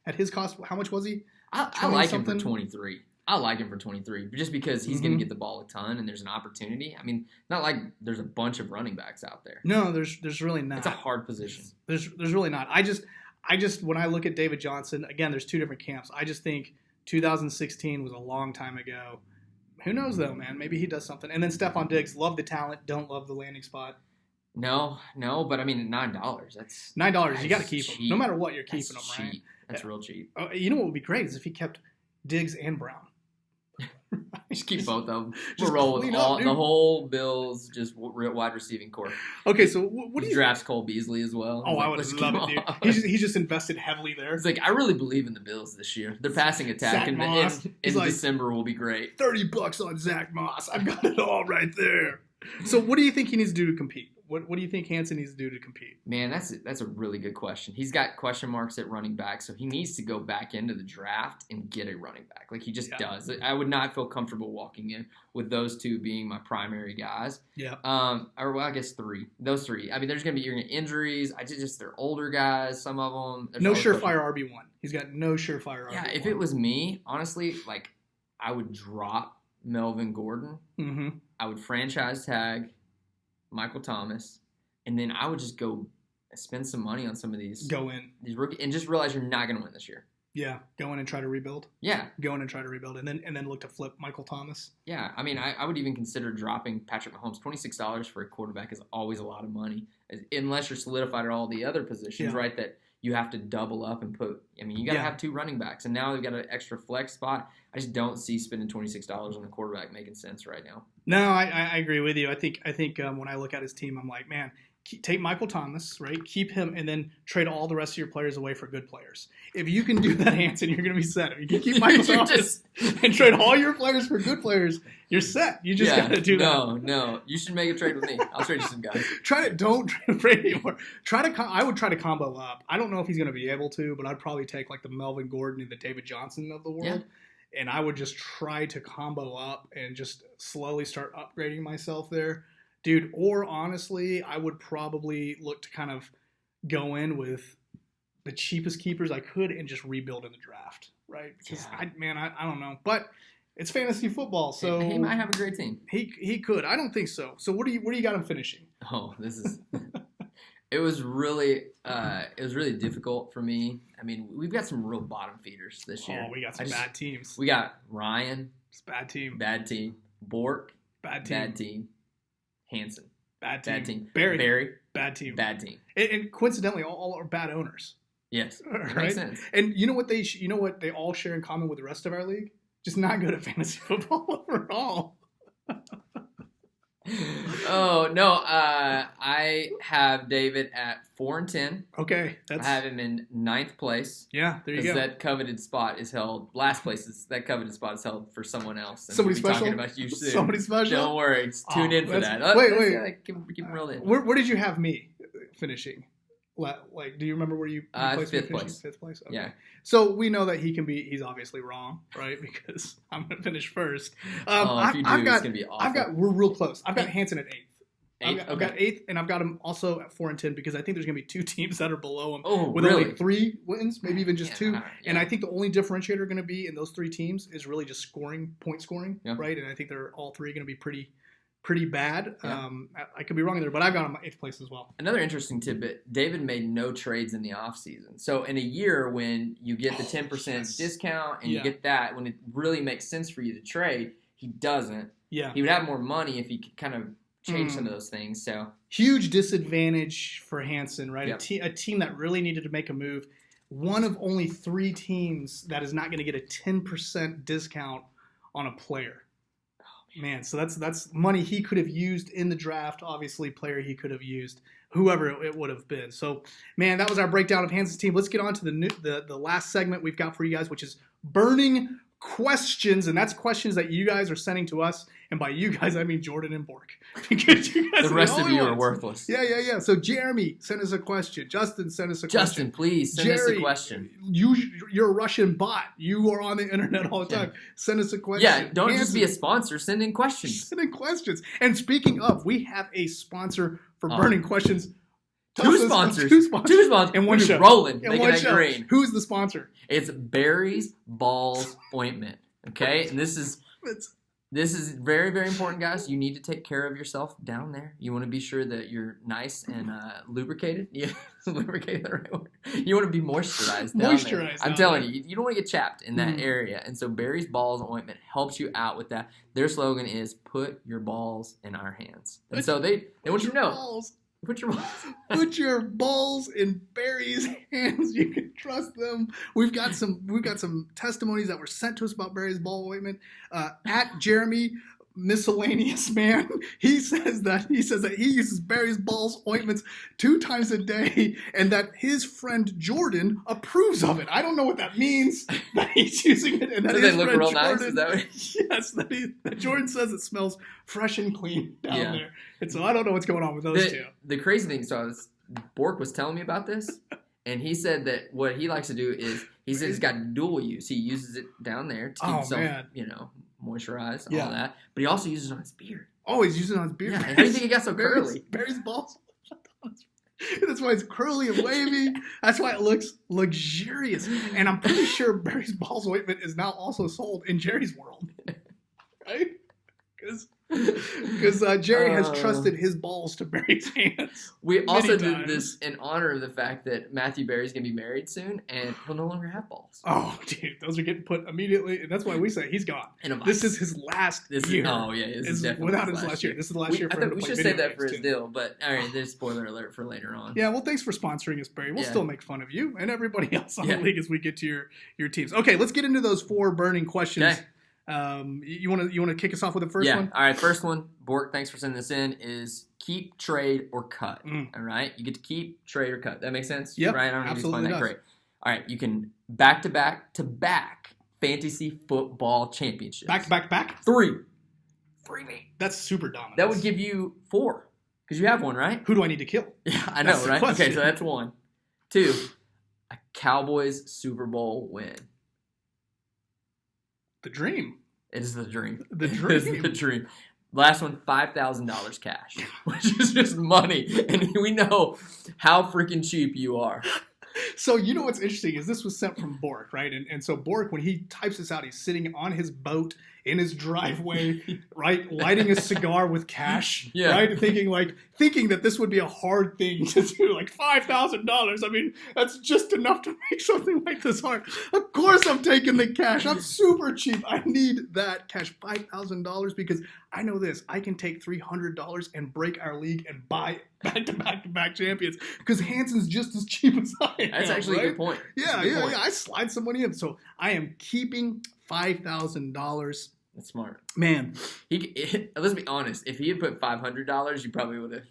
S1: at his cost. How much was he?
S2: I like him for 23. I like him for 23 just because he's going to get the ball a ton and there's an opportunity. I mean, not like there's a bunch of running backs out there.
S1: No, there's really not.
S2: It's a hard position.
S1: There's really not. I just when I look at David Johnson, again, there's two different camps. I just think 2016 was a long time ago. Who knows though, man? Maybe he does something. And then Stephon Diggs, love the talent, don't love the landing spot.
S2: No, but I mean $9. That's
S1: $9. You got to keep
S2: cheap.
S1: him. No matter what, you're
S2: That's
S1: keeping him,
S2: cheap.
S1: right?
S2: That's real cheap.
S1: You know what would be great is if he kept Diggs and Brown.
S2: Just keep both of them.
S1: Just
S2: We'll roll with
S1: clean up, dude.
S2: the whole Bills, just wide receiving core.
S1: Okay, so what do
S2: He
S1: you?
S2: drafts Cole Beasley as well.
S1: Oh, I would
S2: Let's
S1: love
S2: keep
S1: it,
S2: him
S1: dude.
S2: on.
S1: He's just invested heavily there.
S2: It's like I really believe in the Bills this year. Their passing attack
S1: Zach
S2: in
S1: Moss. He's like,
S2: December will be great.
S1: $30 on Zach Moss. I've got it all right there. So what do you think he needs to do to compete? What do you think Hanson needs to do to compete?
S2: Man, that's a really good question. He's got question marks at running back, so he needs to go back into the draft and get a running back. Like he just does. I would not feel comfortable walking in with those two being my primary guys.
S1: Yeah.
S2: I guess three. Those three. I mean, there's gonna be injuries. They're older guys. Some of them.
S1: No surefire RB1. He's got no surefire RB1.
S2: Yeah. If it was me, honestly, like I would drop Melvin Gordon.
S1: Mm-hmm.
S2: I would franchise tag Michael Thomas, and then I would just go spend some money on some of these rookie, and just realize you're not going to win this year.
S1: Yeah, go in and try to rebuild.
S2: Yeah,
S1: go in and try to rebuild, and then look to flip Michael Thomas.
S2: Yeah, I mean, I would even consider dropping Patrick Mahomes. $26 for a quarterback is always a lot of money, unless you're solidified at all the other positions, right? That you have to double up and put. I mean, you got to have two running backs, and now they've got an extra flex spot. I just don't see spending $26 on a quarterback making sense right now.
S1: No, I agree with you. I think when I look at his team, I'm like, man, take Michael Thomas, right? Keep him, and then trade all the rest of your players away for good players. If you can do that, Hanson, you're going to be set. If you can keep Michael Thomas and trade all your players for good players, you're set. You just got to do that.
S2: No, you should make a trade with me. I'll trade you some guys.
S1: Don't trade anymore. I would try to combo up. I don't know if he's going to be able to, but I'd probably take like the Melvin Gordon and the David Johnson of the world. Yeah. And I would just try to combo up and just slowly start upgrading myself there. Dude, or honestly, I would probably look to kind of go in with the cheapest keepers I could and just rebuild in the draft, right? Because I don't know, but it's fantasy football, so
S2: he might have a great team.
S1: He could. I don't think so. So what do you got him finishing?
S2: Oh, this is It was really difficult for me. I mean, we've got some real bottom feeders this year.
S1: Oh, we got some bad teams.
S2: We got Ryan,
S1: It's a bad team.
S2: bad team. Bork,
S1: Bad team.
S2: bad team. Hanson,
S1: Bad team.
S2: bad team.
S1: Barry. Bad team.
S2: Bad team.
S1: And coincidentally, all are bad owners.
S2: Yes, that
S1: Right?
S2: makes sense.
S1: And you know what they all share in common with the rest of our league? Just not good at fantasy football overall.
S2: Oh no, I have David at 4-10.
S1: Okay,
S2: I have him in 9th place.
S1: yeah. There you
S2: Because
S1: go.
S2: that coveted spot is held. Last place is that coveted spot is held for someone else. And
S1: Somebody
S2: we'll be talking
S1: special?
S2: about you soon.
S1: Somebody special.
S2: Don't worry, tune in for that.
S1: Wait.
S2: Keep them reeled in.
S1: Where did you have me finishing? Like, do you remember where you placed me
S2: 5th
S1: finishing?
S2: place.
S1: 5th place. Okay.
S2: Yeah.
S1: So we know that he's obviously wrong, right? Because I'm gonna finish first.
S2: If you do,
S1: I've got,
S2: it's gonna be awful.
S1: we're real close. I've got Hanson at 8th.
S2: Eighth?
S1: I've got 8th, and I've got him also at 4-10 because I think there's going to be 2 teams that are below him
S2: Oh,
S1: with
S2: really?
S1: only 3 wins, maybe even just 2.
S2: Yeah.
S1: And I think the only differentiator going to be in those 3 teams is really just point scoring,
S2: Yeah.
S1: right? And I think they're all 3 going to be pretty bad.
S2: Yeah.
S1: I could be wrong there, but I've got him at 8th place as well.
S2: Another interesting tidbit: David made no trades in the offseason. So in a year when you get the 10%
S1: yes.
S2: discount and
S1: Yeah.
S2: you get that, when it really makes sense for you to trade, he doesn't.
S1: Yeah.
S2: He would have more money if he could kind of change
S1: Mm.
S2: some of those things. So
S1: Huge disadvantage for Hanson, right?
S2: Yep.
S1: A team that really needed to make a move. One of only 3 teams that is not going to get a 10% discount on a player. Man, so that's money he could have used in the draft. Obviously, player he could have used, whoever it would have been. So, man, that was our breakdown of Hanson's team. Let's get on to the last segment we've got for you guys, which is burning questions, and that's questions that you guys are sending to us. And by you guys, I mean Jordan and Bork. Because you guys
S2: the
S1: are
S2: rest of
S1: only
S2: you are
S1: ones.
S2: worthless.
S1: Yeah. So Jeremy sent us a question. Justin sent us a
S2: Justin,
S1: question.
S2: please send us
S1: Jerry,
S2: a question.
S1: You're a Russian bot. You are on the internet all the time. Send us a question.
S2: Yeah, don't just be a
S1: Hanson,
S2: sponsor. Send in questions.
S1: send in questions. And speaking of, we have a sponsor for
S2: Oh.
S1: burning questions.
S2: Two sponsors.
S1: Two sponsors.
S2: Two sponsors.
S1: In one
S2: We're
S1: show.
S2: rolling.
S1: In
S2: Making
S1: one
S2: that
S1: show.
S2: green.
S1: Who's the sponsor?
S2: It's Barry's Balls Ointment. Okay? And this is very, very important, guys. You need to take care of yourself down there. You want to be sure that you're nice and lubricated. Yeah, lubricated the right word. You want to be moisturized down there.
S1: Moisturized
S2: I'm
S1: down
S2: telling
S1: there.
S2: you don't want to get chapped in that
S1: Mhm.
S2: area. And so Barry's Balls Ointment helps you out with that. Their slogan is "Put your balls in our hands." And so they want you to know.
S1: Balls.
S2: Put your balls.
S1: Put your balls in Barry's hands. You can trust them. We've got some testimonies that were sent to us about Barry's ball ointment. At Jeremy Miscellaneous Man, he says that he uses Barry's balls ointments 2 times a day, and that his friend Jordan approves of it. I don't know what that means. That he's using it, and that
S2: Do
S1: his
S2: they look
S1: friend
S2: real nice?
S1: Jordan,
S2: Is that what?
S1: yes, that Jordan says it smells fresh and clean down
S2: Yeah.
S1: there. And so I don't know what's going on with those two.
S2: The crazy thing, Bork was telling me about this, and he said that what he likes to do is he's got dual use. He uses it down there to keep
S1: Oh,
S2: himself,
S1: man.
S2: moisturized,
S1: Yeah.
S2: all that. But he also uses it on his beard.
S1: Oh, he's using it on his beard.
S2: Yeah, and how do you think it got so curly?
S1: Barry's balls. That's why it's curly and wavy. That's why it looks luxurious. And I'm pretty sure Barry's balls ointment is now also sold in Jerry's world, right? Because Jerry has trusted his balls to Barry's hands.
S2: We also
S1: many
S2: did
S1: times.
S2: this in honor of the fact that Matthew Berry's going to be married soon, and he'll no longer have balls.
S1: Oh, dude, those are getting put immediately. And that's why we say he's gone.
S2: In a
S1: This
S2: vice.
S1: is his last
S2: This
S1: year.
S2: this is definitely
S1: without his last year. This is the last year for him to
S2: we
S1: play
S2: should
S1: video
S2: save that
S1: games,
S2: for his
S1: too.
S2: deal, but all right, there's spoiler alert for later on.
S1: Yeah, well, thanks for sponsoring us, Barry. We'll
S2: Yeah.
S1: still make fun of you and everybody else on
S2: Yeah.
S1: the league as we get to your teams. Okay, let's get into those 4 burning questions.
S2: Okay.
S1: You want to kick us off with the first
S2: yeah.
S1: one?
S2: All right, first one, Bork, thanks for sending this in, is keep, trade, or cut.
S1: Mm.
S2: All right? You get to keep, trade, or cut. That makes sense?
S1: Yep,
S2: Right? I don't need to
S1: absolutely
S2: explain that.
S1: does.
S2: Great. All right, you can back fantasy football championships.
S1: Back.
S2: 3.
S1: That's super dominant.
S2: That would give you 4, because you have one, right?
S1: Who do I need to kill?
S2: Yeah, I know,
S1: That's the
S2: right?
S1: question.
S2: Okay, so that's 1. 2, a Cowboys Super Bowl win.
S1: The dream.
S2: It is the dream.
S1: The
S2: It
S1: dream.
S2: is the dream. Last one, $5,000 cash, which is just money. And we know how freaking cheap you are.
S1: So you know what's interesting is this was sent from Bork, right? And so Bork, when he types this out, he's sitting on his boat in his driveway, right, lighting a cigar with cash,
S2: Yeah.
S1: right, thinking that this would be a hard thing to do, like $5,000. I mean, that's just enough to make something like this hard. Of course, I'm taking the cash. I'm super cheap. I need that cash, $5,000, because I know this. I can take $300 and break our league and buy back-to-back champions, because Hanson's just as cheap as I am.
S2: That's actually
S1: right?
S2: a good point.
S1: Yeah. I slide some money in. So I am keeping $5,000.
S2: That's smart.
S1: Man,
S2: Let's be honest. If he had put $500, you probably would have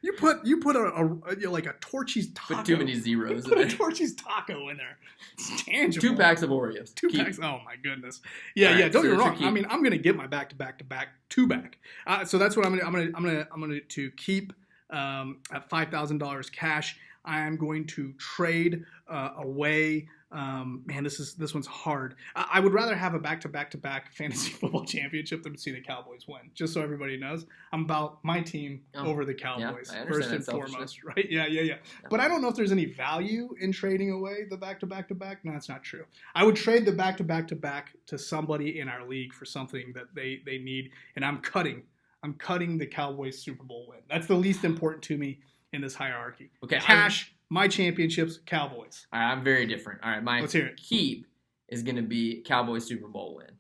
S1: you put a Torchy's taco.
S2: put too many zeros
S1: You put
S2: in
S1: a
S2: there.
S1: Torchy's taco in there. It's tangible.
S2: 2 packs of Oreos.
S1: Two
S2: Keep.
S1: packs. Oh my goodness. Yeah,
S2: All
S1: yeah.
S2: right,
S1: Don't
S2: so
S1: get me
S2: that's your
S1: wrong.
S2: keep.
S1: I mean, I'm gonna get my back-to-back two back. So that's what I'm gonna to keep at $5,000 cash. I am going to trade away. Man, this one's hard. I would rather have a back-to-back fantasy football championship than see the Cowboys win. Just so everybody knows, I'm about my team over the Cowboys
S2: I understand
S1: first
S2: that
S1: and
S2: selfishness.
S1: foremost, right? Yeah. But I don't know if there's any value in trading away the back-to-back. No, that's not true. I would trade the back-to-back to somebody in our league for something that they need, and I'm cutting the Cowboys Super Bowl win. That's the least important to me in this hierarchy.
S2: Okay,
S1: Cash, my championships, Cowboys.
S2: All right, I'm very different. All right, my
S1: Let's hear it.
S2: keep is going to be Cowboys Super Bowl win.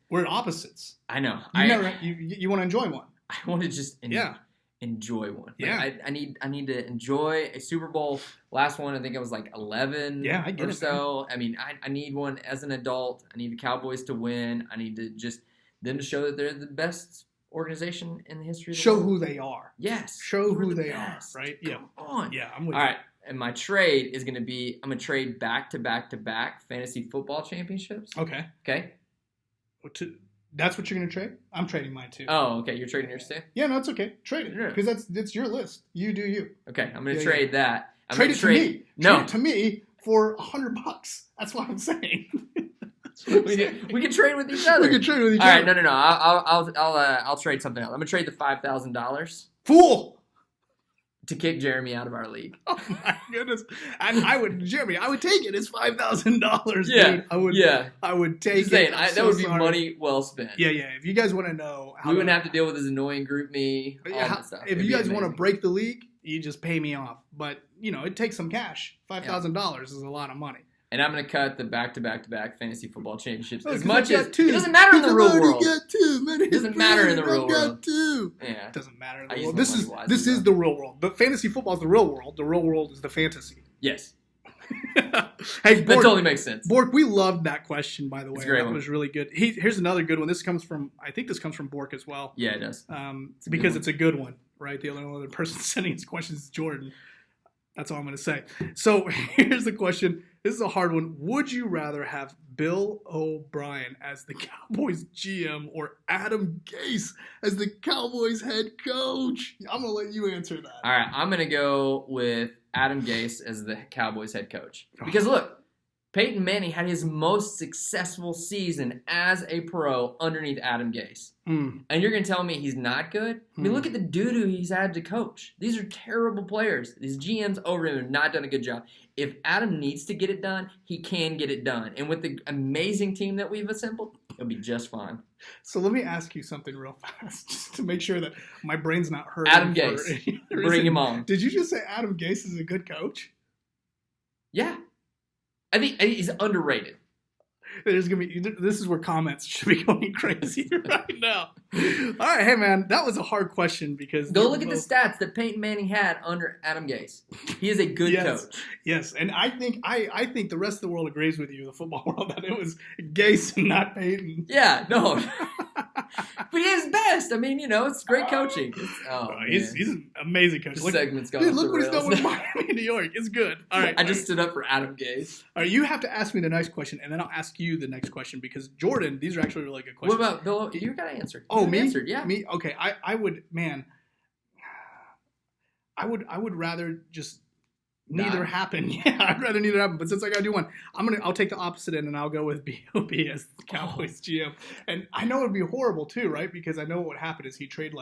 S1: We're opposites.
S2: I know.
S1: You want to enjoy one.
S2: I want to just enjoy one. I need to enjoy a Super Bowl. Last one, I think it was like 11
S1: I get
S2: or
S1: it,
S2: so. I mean, I need one as an adult. I need the Cowboys to win. I need to just them to show that they're the best organization in the history of the
S1: Show
S2: world.
S1: who they are.
S2: Yes.
S1: Show
S2: We're
S1: who
S2: the
S1: they
S2: best.
S1: are, right? Yeah.
S2: Come on.
S1: Yeah, I'm with
S2: All
S1: you.
S2: right. And my trade is going to be I'm going to trade back-to-back fantasy football championships.
S1: Okay.
S2: Okay?
S1: That's what you're going to trade? I'm trading mine too.
S2: Oh, okay. You're trading yours too?
S1: Yeah, no, it's okay. Trade it.
S2: Yeah.
S1: Because that's your list. You do you.
S2: Okay. I'm going to
S1: Yeah,
S2: trade that. I'm
S1: Trade
S2: gonna
S1: it to me.
S2: No.
S1: Trade it to me for $100. That's what I'm saying.
S2: we can trade with each other.
S1: We can trade with each
S2: All
S1: other.
S2: right, no. I'll trade something else. I'm gonna trade the $5,000
S1: Fool!
S2: to kick Jeremy out of our league.
S1: Oh my goodness! And I would take it. It's $5,000.
S2: Yeah,
S1: dude. I would.
S2: Yeah,
S1: I would take
S2: just saying
S1: it. I'm
S2: that
S1: so
S2: would be
S1: sorry.
S2: money well spent.
S1: Yeah. If you guys want to know, how
S2: we wouldn't have to deal with this annoying group me. All
S1: Yeah,
S2: that stuff.
S1: if
S2: It'd
S1: you
S2: be
S1: guys want to
S2: amazing.
S1: break the league, you just pay me off. But it takes some cash. $5,000 is a lot of money.
S2: And I'm gonna cut the back-to-back fantasy football championships as
S1: 'cause
S2: much
S1: I've
S2: as
S1: got two.
S2: it doesn't matter in the
S1: Because
S2: real
S1: I've already
S2: world.
S1: got two. Man,
S2: It doesn't matter in the real
S1: I've got
S2: world.
S1: two.
S2: Yeah,
S1: It doesn't matter in
S2: I
S1: the
S2: use
S1: world.
S2: my
S1: This
S2: money
S1: is
S2: wisely,
S1: the real world. But fantasy football is the real world. The real world is the fantasy.
S2: yes,
S1: Hey,
S2: that
S1: Bork,
S2: totally makes sense.
S1: Bork, we loved that question, by the way.
S2: It's a great
S1: That
S2: one.
S1: was really good. Here's another good one. I think this comes from Bork as well.
S2: Yeah, it does.
S1: Because
S2: one.
S1: it's a good one, right? The only other person sending his questions is Jordan. That's all I'm going to say. So here's the question. This is a hard one. Would you rather have Bill O'Brien as the Cowboys GM or Adam Gase as the Cowboys head coach? I'm going to let you answer that.
S2: All right, I'm gonna go with Adam Gase as the Cowboys head coach because look, Peyton Manning had his most successful season as a pro underneath Adam Gase. And you're going to tell me he's not good? I mean, look at the doo-doo he's had to coach. These are terrible players. These GMs over him have not done a good job. If Adam needs to get it done, he can get it done. And with the amazing team that we've assembled, it'll be just fine.
S1: So let me ask you something real fast, just to make sure that my brain's not hurting.
S2: Adam
S1: for
S2: Gase.
S1: any other
S2: Bring
S1: reason.
S2: him on.
S1: Did you just say Adam Gase is a good coach?
S2: Yeah. I think he's underrated.
S1: There's gonna be. This is where comments should be going crazy right now. All right, hey man, that was a hard question because
S2: Go look at the stats that Peyton Manning had under Adam Gase. He is a good
S1: Yes.
S2: coach.
S1: Yes, and I think the rest of the world agrees with you, the football world, that it was Gase and not Peyton.
S2: Yeah, no. But he is best. I mean, it's great coaching.
S1: He's an amazing coach.
S2: This
S1: Look,
S2: segment's gone
S1: dude,
S2: off
S1: look
S2: the
S1: what he's done with
S2: rails.
S1: Miami, New York. It's good. All right,
S2: I just stood up for Adam Gase.
S1: all right. You have to ask me the next question, and then I'll ask you the next question because Jordan, these are actually really good
S2: What
S1: questions.
S2: about Bill? You got to answer.
S1: Oh,
S2: You
S1: me?
S2: Answered, yeah.
S1: Me? Okay. I would, man. I would rather just neither
S2: Die?
S1: happen. Yeah, I'd rather neither happen. But since I gotta do one, I'll take the opposite end and I'll go with B.O.B. as the Cowboys GM. And I know it'd be horrible too, right? Because I know what would happen is he'd trade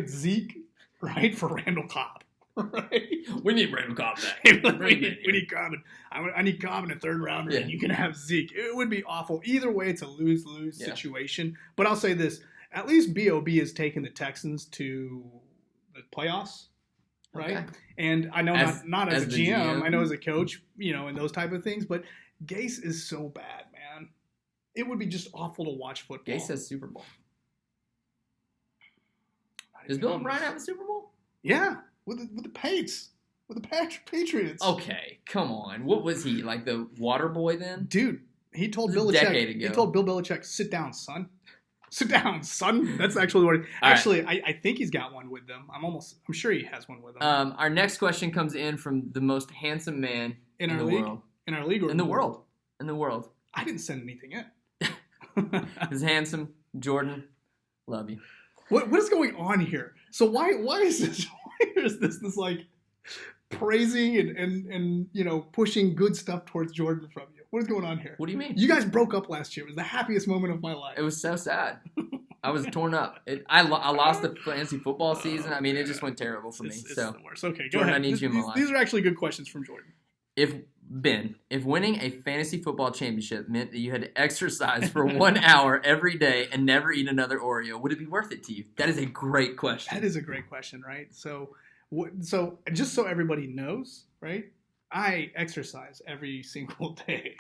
S1: Zeke, right, for Randall Cobb. Right?
S2: We need Randall Cobb back.
S1: we need Cobb. I need Cobb in a third rounder,
S2: Yeah.
S1: and you can have Zeke. It would be awful. Either way, it's a lose-lose
S2: Yeah.
S1: situation. But I'll say this: at least Bob has taken the Texans to the playoffs, right?
S2: Okay.
S1: And I know not as a
S2: the
S1: GM,
S2: GM.
S1: I know as a coach, and those type of things. But Gase is so bad, man. It would be just awful to watch football.
S2: Gase says Super Bowl. Does Bill O'Brien have a Super Bowl?
S1: Yeah, with the Pates, with the Patriots.
S2: Okay, come on. What was he, like the water boy then?
S1: Dude, he told
S2: This is a
S1: Belichick.
S2: decade ago.
S1: He told Bill Belichick, "Sit down, son. Sit down, son." That's actually what.
S2: All
S1: Actually, I think he's got one with them. I'm sure he has one with them
S2: Our next question comes in from the most handsome man
S1: in
S2: in
S1: our
S2: the
S1: league.
S2: world.
S1: In our league, or
S2: In the world. In the world.
S1: I didn't send anything in.
S2: He's handsome. Jordan, love you.
S1: What is going on here? So why is this? Why is this like praising and pushing good stuff towards Jordan from you? What is going on here?
S2: What do you mean?
S1: You guys broke up last year. It was the happiest moment of my life.
S2: It was so sad. I was torn up. I lost the fantasy football season. I mean, it just went terrible for me.
S1: It's
S2: So,
S1: the worst. Okay, go
S2: Jordan,
S1: ahead.
S2: I need you in my life.
S1: These are actually good questions from Jordan.
S2: if winning a fantasy football championship meant that you had to exercise for 1 hour every day and never eat another Oreo, would it be worth it to you? That is a great question.
S1: That is a great question, right? So just so everybody knows, right? I exercise every single day.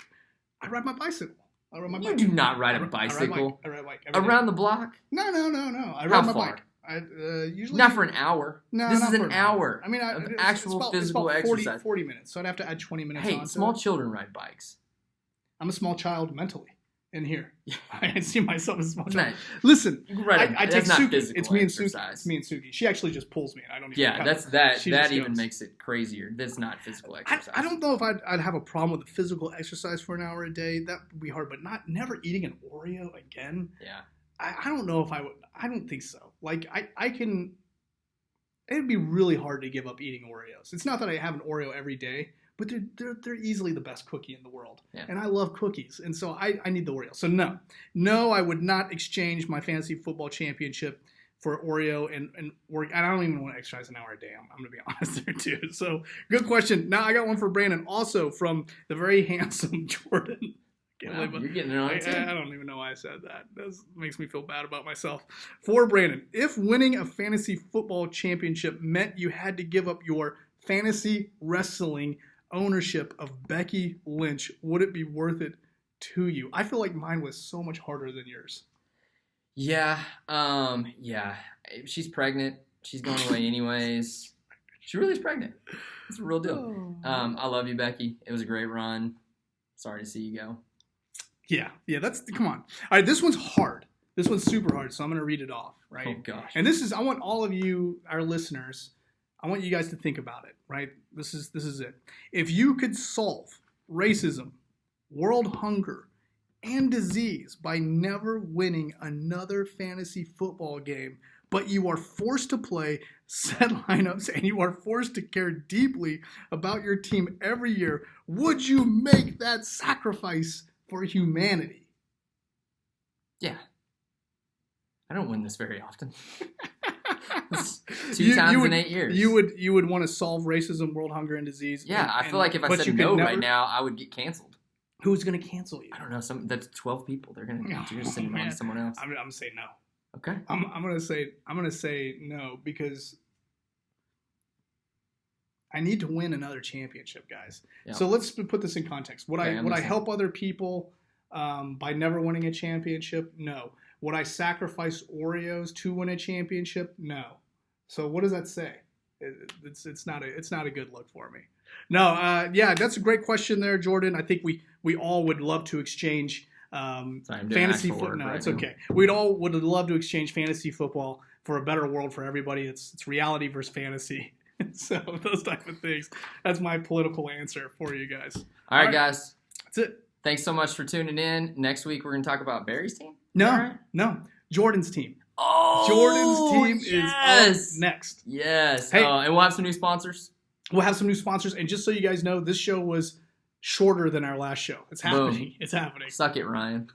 S1: I ride my bicycle. I ride my
S2: You
S1: bike.
S2: do not ride a
S1: I ride
S2: bicycle
S1: I ride a bike every day.
S2: around the block.
S1: No. I
S2: How
S1: ride my
S2: far?
S1: bike. I usually
S2: Not for an hour.
S1: No,
S2: This
S1: not
S2: is
S1: for
S2: an hour.
S1: I mean,
S2: of
S1: it's
S2: actual
S1: about
S2: physical
S1: 40,
S2: exercise.
S1: 40 minutes. So I'd have to add 20 minutes
S2: Hey,
S1: on.
S2: small children ride bikes.
S1: I'm a small child mentally in here. I see myself as a small
S2: It's
S1: child.
S2: not,
S1: Listen,
S2: you can ride a,
S1: I take
S2: that's not
S1: Suki.
S2: physical
S1: It's me and Suki.
S2: exercise.
S1: It's me and Suki. She actually just pulls me, and I don't even.
S2: Yeah,
S1: pedal.
S2: that's that.
S1: She
S2: That
S1: just
S2: even
S1: goes.
S2: makes it crazier. That's not physical exercise.
S1: I don't know if I'd have a problem with the physical exercise for an hour a day. That would be hard, but never eating an Oreo again.
S2: Yeah.
S1: I don't know if I would. I don't think so. Like I can. It'd be really hard to give up eating Oreos. It's not that I have an Oreo every day, but they're easily the best cookie in the world,
S2: Yeah.
S1: and I love cookies, and so I need the Oreo. So no, I would not exchange my fantasy football championship for Oreo and work. And I don't even want to exercise an hour a day. I'm going to be honest there too. So good question. Now I got one for Brandon, also from the very handsome Jordan. Can't
S2: Wow,
S1: believe it.
S2: you're getting it on
S1: I
S2: too.
S1: don't even know why I said that. That makes me feel bad about myself. For Brandon, if winning a fantasy football championship meant you had to give up your fantasy wrestling ownership of Becky Lynch, would it be worth it to you? I feel like mine was so much harder than yours.
S2: Yeah. Yeah. She's pregnant. She's going away anyways. She really is pregnant. It's a real deal. I love you, Becky. It was a great run. Sorry to see you go.
S1: Yeah, that's, come on. All right, this one's hard. This one's super hard, so I'm going to read it off, right?
S2: Oh, gosh.
S1: And I want all of you, our listeners, I want you guys to think about it, right? This is it. If you could solve racism, world hunger, and disease by never winning another fantasy football game, but you are forced to play set lineups and you are forced to care deeply about your team every year, would you make that sacrifice for humanity?
S2: Yeah. I don't win this very often. Two
S1: You
S2: times
S1: would-
S2: in 8 years.
S1: You would want to solve racism, world hunger, and disease.
S2: Yeah, I feel like if I
S1: but
S2: said
S1: you could
S2: no
S1: never-
S2: right now, I would get canceled.
S1: who's going to cancel you?
S2: I don't know. That's 12 people. You're gonna send it on
S1: man.
S2: to someone else.
S1: I'm going to say no.
S2: Okay.
S1: I'm gonna say no because I need to win another championship, guys.
S2: Yeah.
S1: So let's put this in context. Would
S2: Okay,
S1: I
S2: I'm
S1: would I
S2: listening.
S1: help other people by never winning a championship? No. Would I sacrifice Oreos to win a championship? No. So what does that say? It's not a good look for me. No. Yeah, that's a great question there, Jordan. I think we all would love to exchange.
S2: Sorry, I'm doing
S1: Fantasy
S2: actual
S1: football.
S2: work
S1: No,
S2: right
S1: it's
S2: now.
S1: okay. We'd all would love to exchange fantasy football for a better world for everybody. It's reality versus fantasy. So those type of things. That's my political answer for you guys.
S2: All right,
S1: All right.
S2: guys.
S1: That's it.
S2: Thanks so much for tuning in. Next week, we're going to talk about Barry's team.
S1: No,
S2: All right.
S1: no. Jordan's team.
S2: Oh,
S1: Jordan's team is up next.
S2: Yes.
S1: Hey.
S2: And we'll have some new sponsors.
S1: We'll have some new sponsors, and just so you guys know, this show was shorter than our last show. It's happening. It's happening.
S2: Suck it, Ryan.